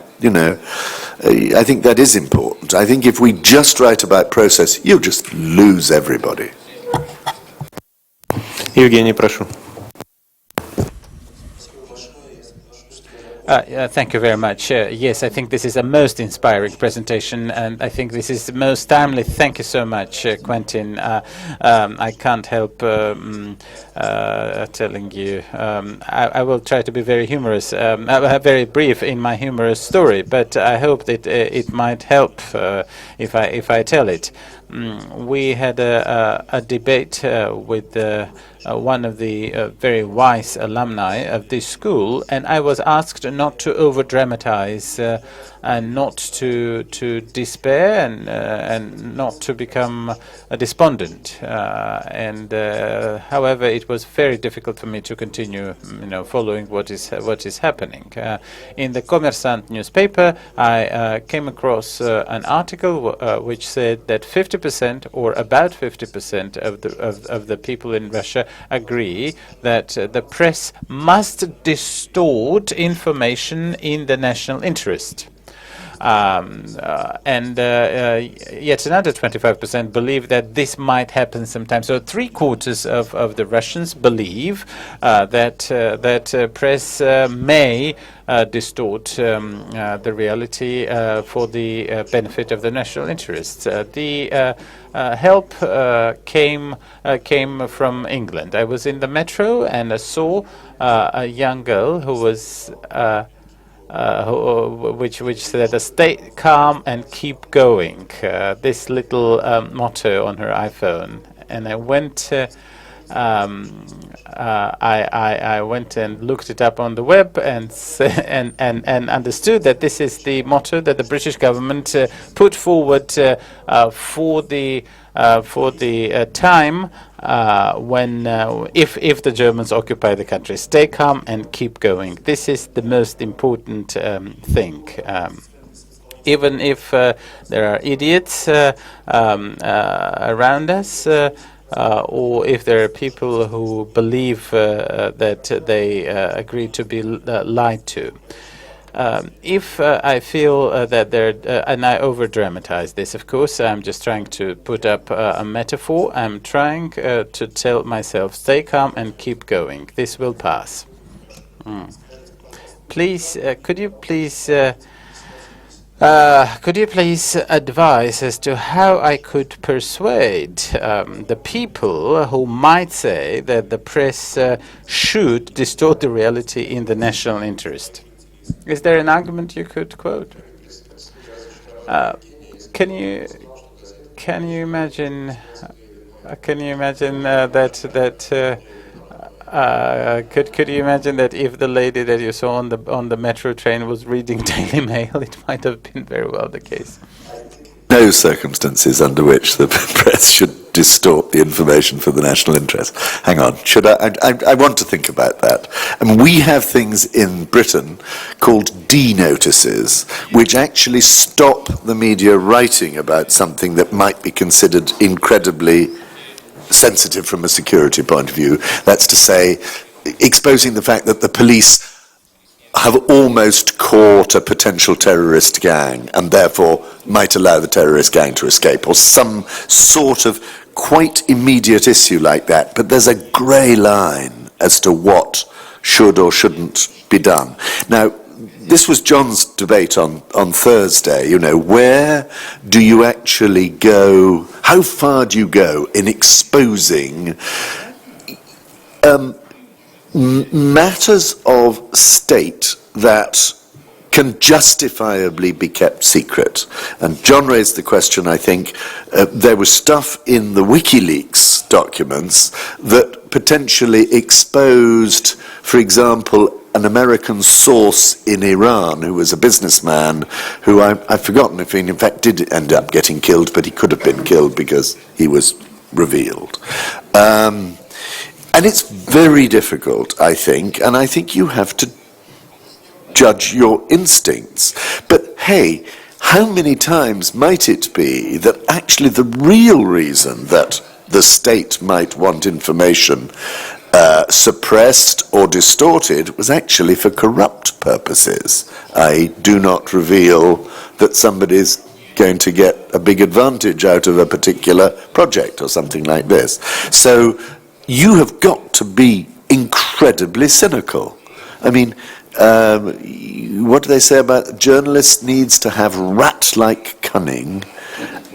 think that is important. I think if we just write about process, you'll just lose everybody. Евгений, прошу. Thank you very much. Yes, I think this is a most inspiring presentation, and I think this is most timely. Thank you so much, Quentin. I can't help telling you. I will try to be very humorous, very brief in my humorous story, but I hope that it might help if I tell it. We had a debate with one of the very wise alumni of this school, and I was asked not to over-dramatize and not to despair and not to become despondent. However, it was very difficult for me to continue, following what is happening. In the Kommersant newspaper, I came across an article which said that 50% or about 50% of the people in Russia agree that the press must distort information in the national interest. Yet another 25% believe that this might happen sometime. So 3/4 of the Russians believe that press may distort the reality for the benefit of the national interests. The help came from England. I was in the metro and I saw a young girl who was which said, "Stay calm and keep going." This little motto on her iPhone, and I went. I went and looked it up on the web and understood that this is the motto that the British government put forward for the time when if the Germans occupy the country. Stay calm and keep going. This is the most important thing. Even if there are idiots around us, or if there are people who believe that they agree to be lied to. If I feel that and I over-dramatize this, of course, I'm just trying to put up a metaphor. I'm trying to tell myself, stay calm and keep going. This will pass. Please, could you please advise as to how I could persuade the people who might say that the press should distort the reality in the national interest? Is there an argument you could quote? Can you imagine? Can you imagine could you imagine that if the lady that you saw on the metro train was reading Daily Mail, it might have been very well the case? No circumstances under which the press should distort the information for the national interest. Hang on, should I want to think about that. And we have things in Britain called D-notices, which actually stop the media writing about something that might be considered incredibly sensitive from a security point of view. That's to say, exposing the fact that the police have almost caught a potential terrorist gang and therefore might allow the terrorist gang to escape, or some sort of quite immediate issue like that. But there's a grey line as to what should or shouldn't be done. Now, this was John's debate on Thursday, you know, where do you actually go, how far do you go in exposing matters of state that can justifiably be kept secret? And John raised the question, I think, there was stuff in the WikiLeaks documents that potentially exposed, for example, an American source in Iran who was a businessman who I've forgotten if he in fact did end up getting killed, but he could have been killed because he was revealed. And it's very difficult, I think, and I think you have to judge your instincts. But hey, how many times might it be that actually the real reason that the state might want information suppressed or distorted was actually for corrupt purposes? I do not reveal that somebody's going to get a big advantage out of a particular project or something like this. So you have got to be incredibly cynical. I mean, what do they say about journalists needs to have rat-like cunning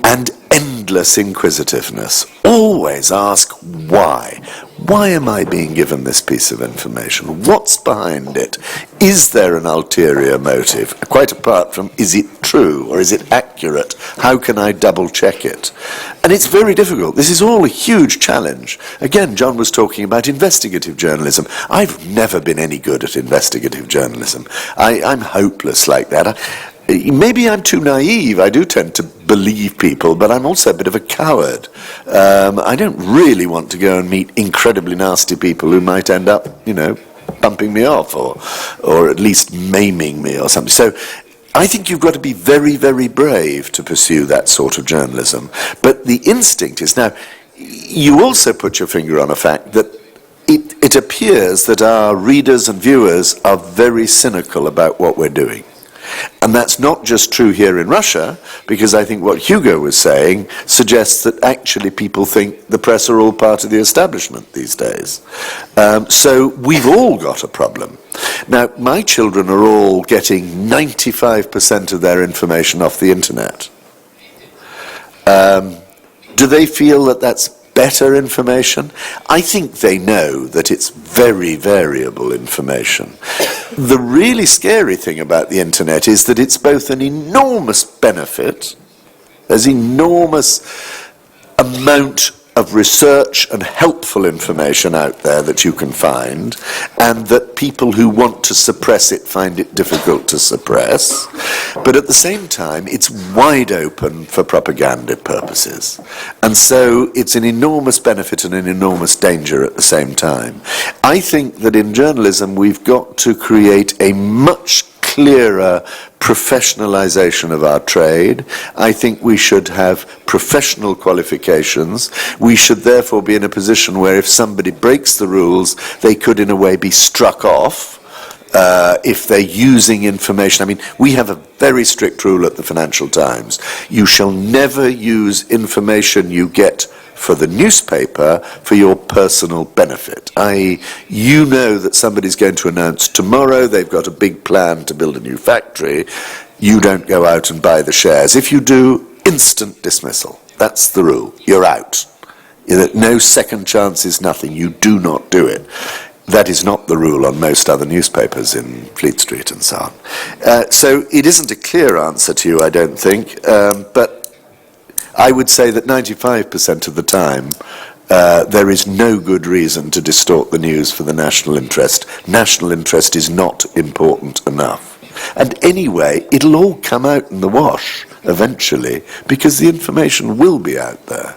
and endless inquisitiveness. Always ask why. Why am I being given this piece of information? What's behind it? Is there an ulterior motive? Quite apart from, is it true or is it accurate? How can I double check it? And it's very difficult. This is all a huge challenge. Again, John was talking about investigative journalism. I've never been any good at investigative journalism. I'm hopeless like that. Maybe I'm too naive. I do tend to believe people, but I'm also a bit of a coward. I don't really want to go and meet incredibly nasty people who might end up, bumping me off or at least maiming me or something. So I think you've got to be very, very brave to pursue that sort of journalism. But the instinct is, now, you also put your finger on a fact that it appears that our readers and viewers are very cynical about what we're doing. And that's not just true here in Russia, because I think what Hugo was saying suggests that actually people think the press are all part of the establishment these days. So we've all got a problem. Now, my children are all getting 95% of their information off the internet. Do they feel that that's better information? I think they know that it's very variable information. The really scary thing about the internet is that it's both an enormous benefit, there's enormous amount of research and helpful information out there that you can find, and that people who want to suppress it find it difficult to suppress. But at the same time, it's wide open for propaganda purposes. And so it's an enormous benefit and an enormous danger at the same time. I think that in journalism, we've got to create a much clearer professionalization of our trade. I think we should have professional qualifications. We should therefore be in a position where if somebody breaks the rules, they could in a way be struck off if they're using information. I mean, we have a very strict rule at the Financial Times. You shall never use information you get for the newspaper for your personal benefit. You know that somebody's going to announce tomorrow they've got a big plan to build a new factory. You don't go out and buy the shares. If you do, instant dismissal. That's the rule. You're out. No second chances, nothing. You do not do it. That is not the rule on most other newspapers in Fleet Street and so on. So it isn't a clear answer to you, I don't think, but I would say that 95% of the time there is no good reason to distort the news for the national interest. National interest is not important enough. And anyway, it'll all come out in the wash eventually, because the information will be out there.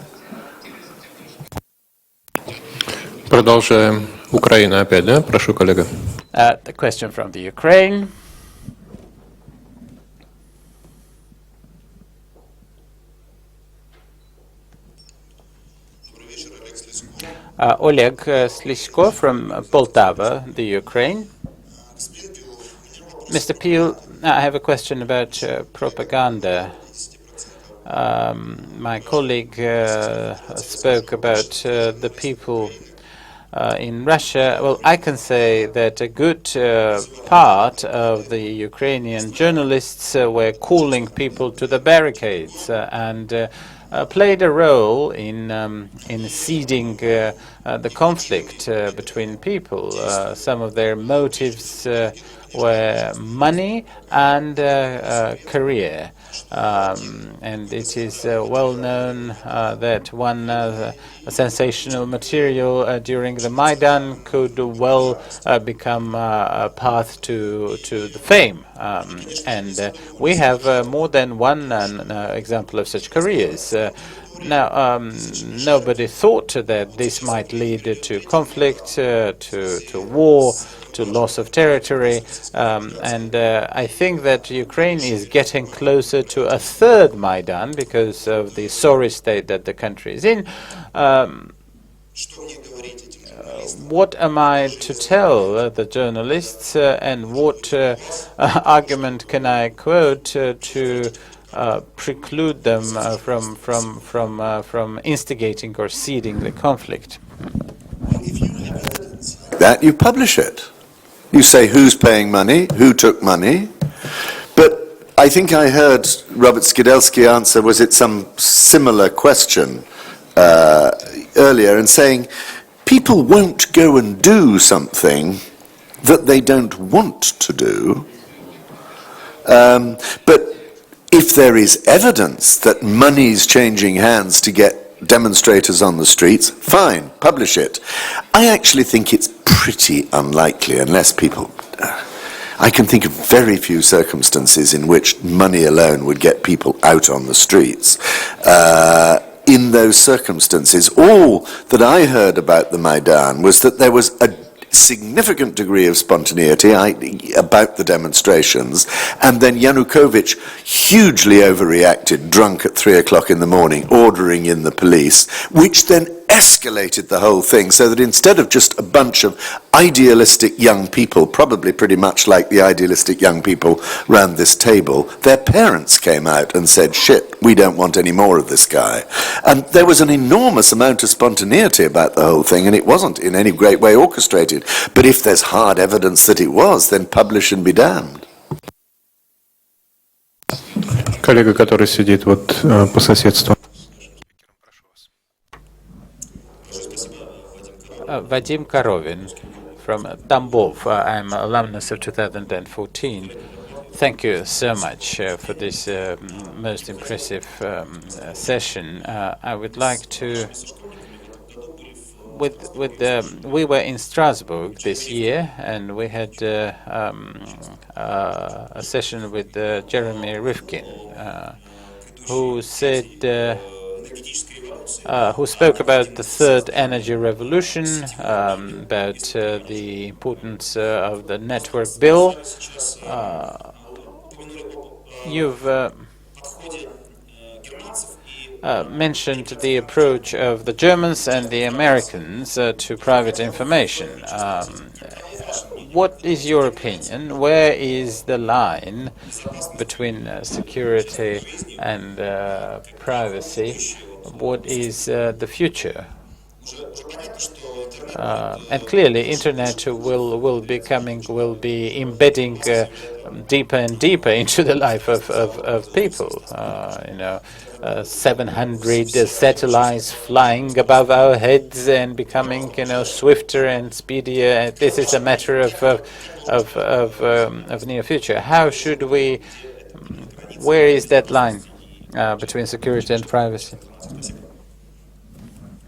Продолжаем. Украина опять, да? Прошу, коллега. The question from the Ukraine. Oleg Slisko from Poltava, the Ukraine. Mr. Peel, I have a question about propaganda. My colleague spoke about the people in Russia. Well, I can say that a good part of the Ukrainian journalists were calling people to the barricades and played a role in seeding the conflict between people. Some of their motives were money and career. And it is well known that one sensational material during the Maidan could well become a path to the fame. And we have more than one example of such careers. Now, nobody thought that this might lead to conflict, to war, to loss of territory, and I think that Ukraine is getting closer to a third Maidan because of the sorry state that the country is in. What am I to tell the journalists, and what argument can I quote to preclude them from instigating or seeding the conflict? That you publish it. You say who's paying money, who took money, but I think I heard Robert Skidelsky answer, was it some similar question earlier, and saying people won't go and do something that they don't want to do, but if there is evidence that money's changing hands to get demonstrators on the streets, fine, publish it. I actually think it's pretty unlikely unless people... I can think of very few circumstances in which money alone would get people out on the streets. In those circumstances, all that I heard about the Maidan was that there was a significant degree of spontaneity about the demonstrations, and then Yanukovych hugely overreacted, drunk at 3 o'clock in the morning, ordering in the police, which then escalated the whole thing, so that instead of just a bunch of idealistic young people, probably pretty much like the idealistic young people round this table, their parents came out and said, shit, we don't want any more of this guy. And there was an enormous amount of spontaneity about the whole thing, and it wasn't in any great way orchestrated. But if there's hard evidence that it was, then publish and be damned. Коллега, который сидит вот по соседству. Vadim Korovin from Tambov. I'm an alumnus of 2014. Thank you so much for this most impressive session. I would like to... we were in Strasbourg this year, and we had a session with Jeremy Rifkin, who said... who spoke about the third energy revolution, about the importance of the network bill. You've mentioned the approach of the Germans and the Americans to private information. What is your opinion? Where is the line between security and privacy? What is the future? And clearly, internet will be embedding deeper and deeper into the life of people. 700 satellites flying above our heads and becoming, swifter and speedier. This is a matter of near future. How should we? Where is that line between security and privacy?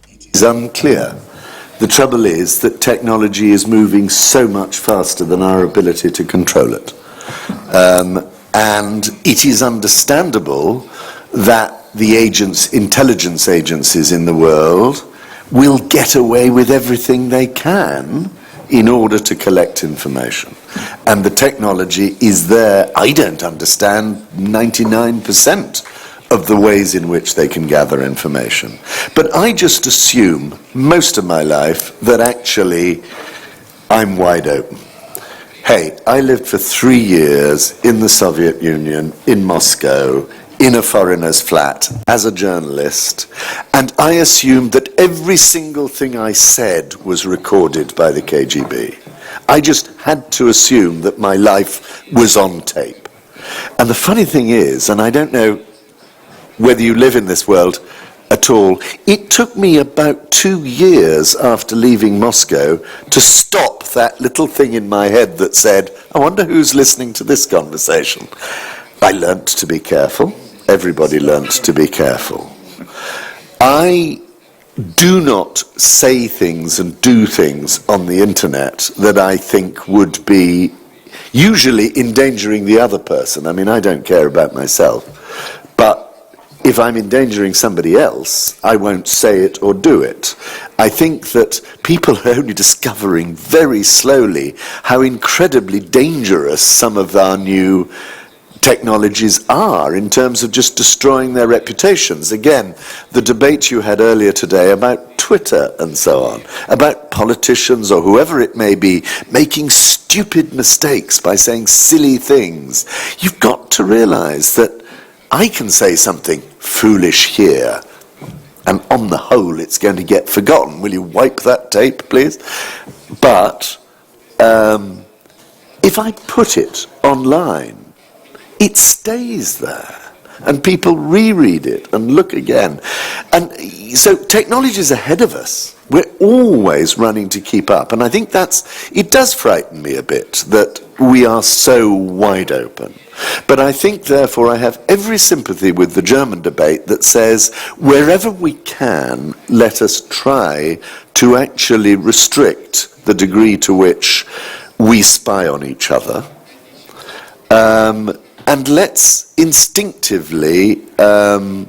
It's unclear. The trouble is that technology is moving so much faster than our ability to control it. And it is understandable that the intelligence agencies in the world will get away with everything they can in order to collect information. And the technology is there. I don't understand 99% of the ways in which they can gather information. But I just assume most of my life that actually I'm wide open. Hey, I lived for 3 years in the Soviet Union, in Moscow, in a foreigner's flat as a journalist, and I assumed that every single thing I said was recorded by the KGB. I just had to assume that my life was on tape. And the funny thing is, and I don't know whether you live in this world at all, it took me about 2 years after leaving Moscow to stop that little thing in my head that said, I wonder who's listening to this conversation. I learnt to be careful. Everybody learnt to be careful. I do not say things and do things on the internet that I think would be usually endangering the other person. I mean, I don't care about myself, but if I'm endangering somebody else, I won't say it or do it. I think that people are only discovering very slowly how incredibly dangerous some of our new technologies are in terms of just destroying their reputations. Again, the debate you had earlier today about Twitter and so on, about politicians or whoever it may be making stupid mistakes by saying silly things. You've got to realize that I can say something foolish here, and on the whole it's going to get forgotten. Will you wipe that tape, please? But if I put it online, it stays there, and people reread it and look again. And so technology is ahead of us. We're always running to keep up, and I think it does frighten me a bit that we are so wide open. But I think, therefore, I have every sympathy with the German debate that says, wherever we can, let us try to actually restrict the degree to which we spy on each other. And let's instinctively err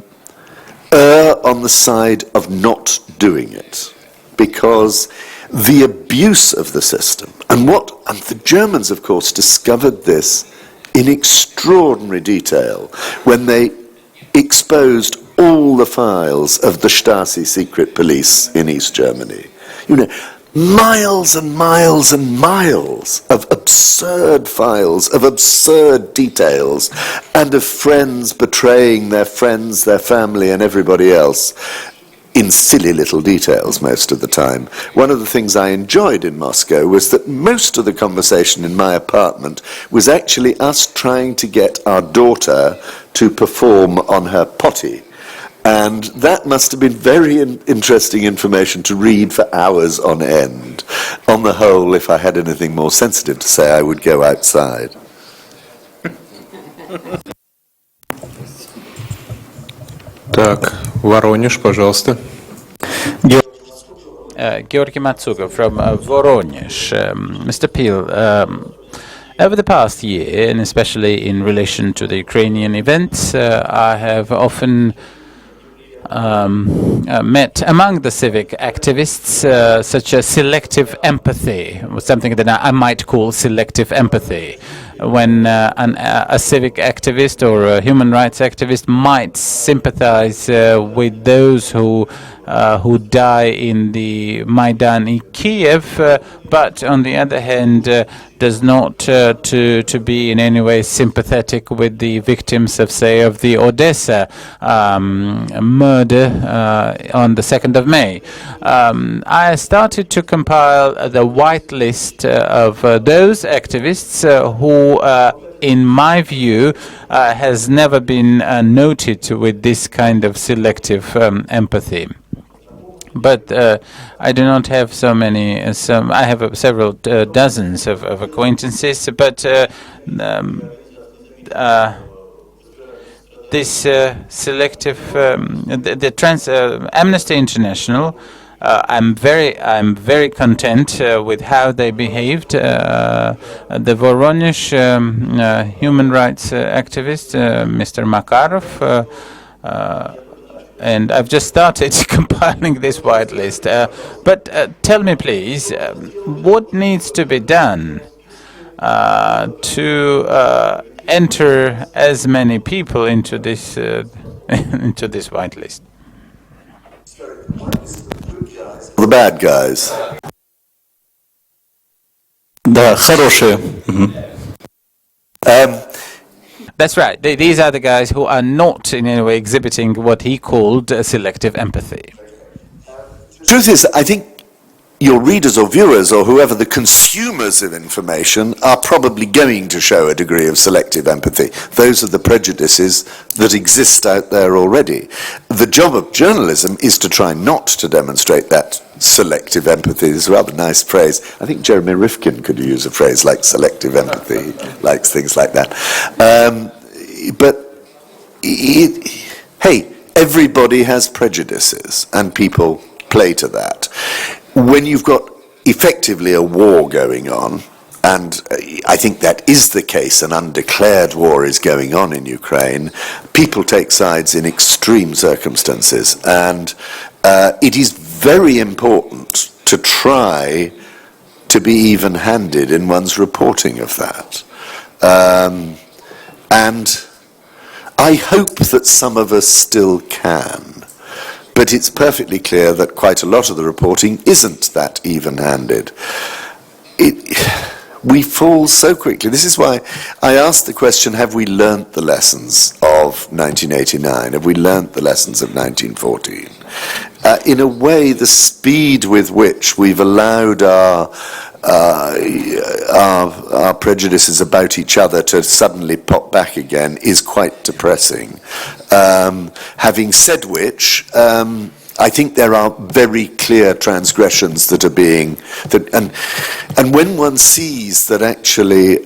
on the side of not doing it, because the abuse of the system, and the Germans, of course, discovered this in extraordinary detail when they exposed all the files of the Stasi secret police in East Germany. You know, miles and miles and miles of absurd files, of absurd details, and of friends betraying their friends, their family, and everybody else in silly little details most of the time. One of the things I enjoyed in Moscow was that most of the conversation in my apartment was actually us trying to get our daughter to perform on her potty. And that must have been very interesting information to read for hours on end. On the whole, if I had anything more sensitive to say, I would go outside. Так, Воронеж, пожалуйста. Georgi Matsuga from Voronezh. Mr. Peel, over the past year, and especially in relation to the Ukrainian events, I have often met among the civic activists such a selective empathy, something that I might call selective empathy. When a civic activist or a human rights activist might sympathize with those who die in the Maidan in Kiev, but on the other hand does not to be in any way sympathetic with the victims of, say, of the Odessa murder on the 2nd of May. I started to compile the white list of those activists who, in my view, has never been noted with this kind of selective empathy. But I do not have so many. I have several dozens of acquaintances. But this selective, Amnesty International. I'm very content with how they behaved. The Voronezh human rights activist, Mr. Makarov, and I've just started compiling this white list. But tell me, please, what needs to be done to enter as many people into this into this white list? The bad guys. Да, хорошие. That's right. These are the guys who are not in any way exhibiting what he called selective empathy. Truth is, I think your readers or viewers or whoever the consumers of information are probably going to show a degree of selective empathy. Those are the prejudices that exist out there already. The job of journalism is to try not to demonstrate that selective empathy. This is a rather nice phrase. I think Jeremy Rifkin could use a phrase like selective empathy. He likes things like that. Hey, everybody has prejudices and people play to that. When you've got effectively a war going on, and I think that is the case, an undeclared war is going on in Ukraine, people take sides in extreme circumstances, and it is very important to try to be even-handed in one's reporting of that. And I hope that some of us still can. But it's perfectly clear that quite a lot of the reporting isn't that even-handed. We fall so quickly. This is why I asked the question, have we learnt the lessons of 1989? Have we learnt the lessons of 1914? In a way, the speed with which we've allowed our prejudices about each other to suddenly pop back again is quite depressing. Having said which, I think there are very clear transgressions that are being, and when one sees that actually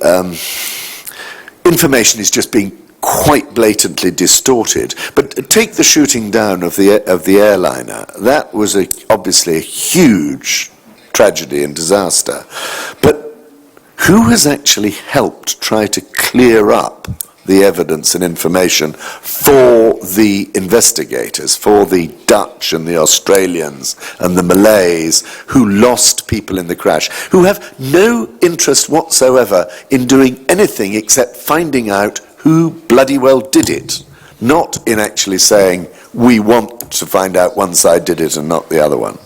information is just being quite blatantly distorted. But take the shooting down of the airliner. That was obviously a huge tragedy and disaster. But who has actually helped try to clear up the evidence and information for the investigators, for the Dutch and the Australians and the Malays who lost people in the crash, who have no interest whatsoever in doing anything except finding out who bloody well did it, not in actually saying, we want to find out one side did it and not the other one.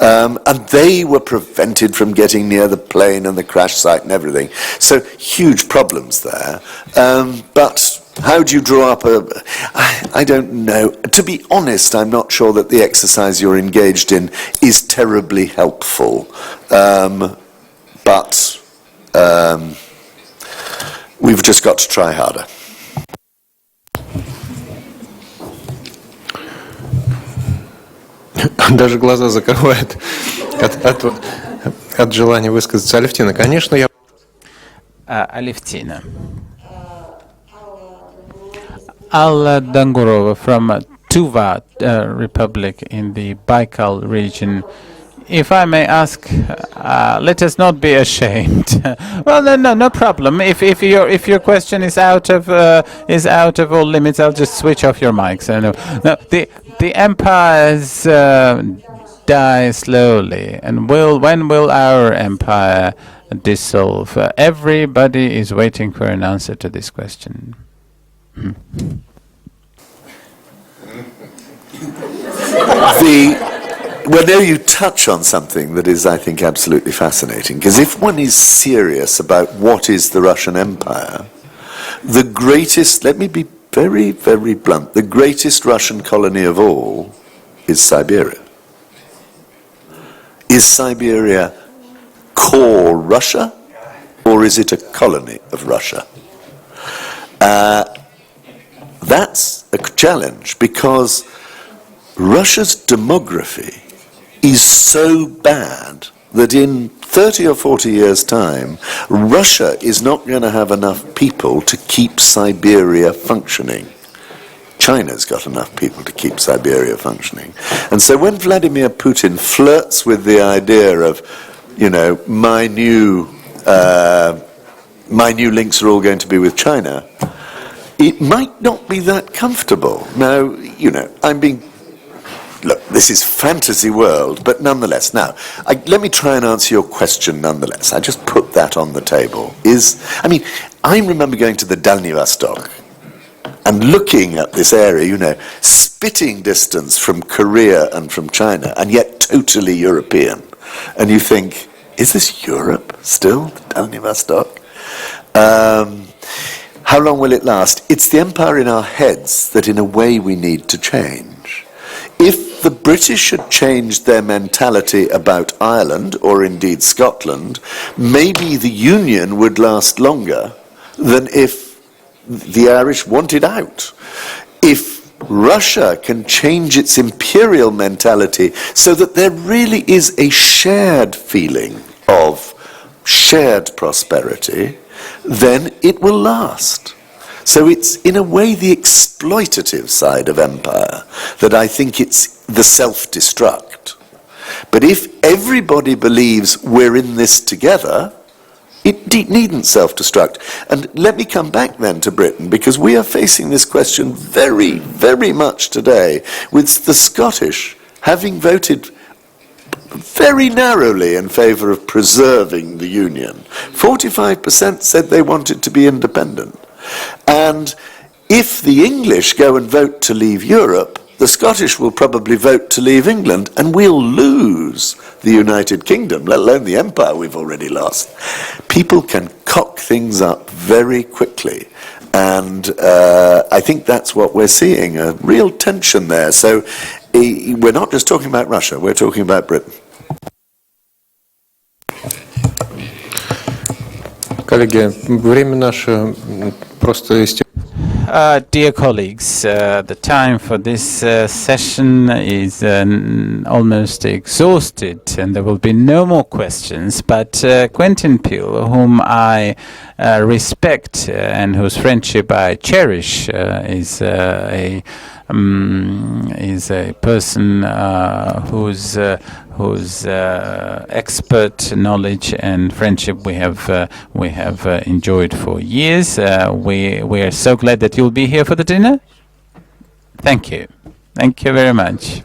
And they were prevented from getting near the plane and the crash site and everything. So huge problems there. But how do you draw up I don't know. To be honest, I'm not sure that the exercise you're engaged in is terribly helpful. But we've just got to try harder. Даже глаза закрывает от желания высказаться. Алевтина, конечно, я... Alevtina. Alla Dangurova from Tuva Republic in the Baikal region. If I may ask, let us not be ashamed. Well, no problem. If your question is out of all limits, I'll just switch off your mics. No, the empires die slowly, and when will our empire dissolve? Everybody is waiting for an answer to this question. Well, now you touch on something that is, I think, absolutely fascinating. Because if one is serious about what is the Russian Empire, the greatest, let me be very, very blunt, the greatest Russian colony of all is Siberia. Is Siberia core Russia, or is it a colony of Russia? That's a challenge, because Russia's demography is so bad that in 30 or 40 years' time, Russia is not going to have enough people to keep Siberia functioning. China's got enough people to keep Siberia functioning. And so when Vladimir Putin flirts with the idea of, you know, my new links are all going to be with China, it might not be that comfortable. Now, you know, I'm being look, this is fantasy world, but nonetheless. Now, let me try and answer your question nonetheless. I just put that on the table. I remember going to the Dalny Vostok and looking at this area, spitting distance from Korea and from China, and yet totally European. And you think, is this Europe still, the Dalny Vostok? How long will it last? It's the empire in our heads that in a way we need to change. If the British should change their mentality about Ireland, or indeed Scotland, maybe the Union would last longer than if the Irish wanted out. If Russia can change its imperial mentality so that there really is a shared feeling of shared prosperity, then it will last. So it's in a way the exploitative side of empire that I think it's the self-destruct. But if everybody believes we're in this together, it needn't self-destruct. And let me come back then to Britain, because we are facing this question very, very much today, with the Scottish having voted very narrowly in favour of preserving the Union. 45% said they wanted to be independent. And if the English go and vote to leave Europe, the Scottish will probably vote to leave England, and we'll lose the United Kingdom, let alone the empire we've already lost. People can cock things up very quickly, and I think that's what we're seeing, a real tension there. So we're not just talking about Russia, we're talking about Britain. Коллеги, время наше просто истекло. Dear colleagues, the time for this session is almost exhausted, and there will be no more questions. But Quentin Peel, whom I respect and whose friendship I cherish, is a person whose expert knowledge and friendship we have enjoyed for years. We are so glad that you'll be here for the dinner. Thank you very much.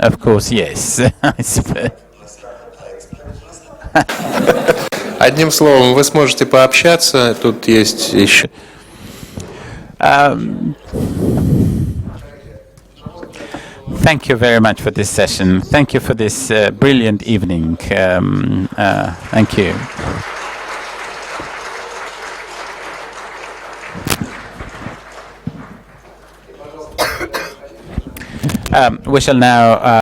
Of course, yes. I suppose. Одним словом, вы сможете пообщаться. Тут есть еще. Thank you very much for this session. Thank you for this brilliant evening. Thank you. We shall now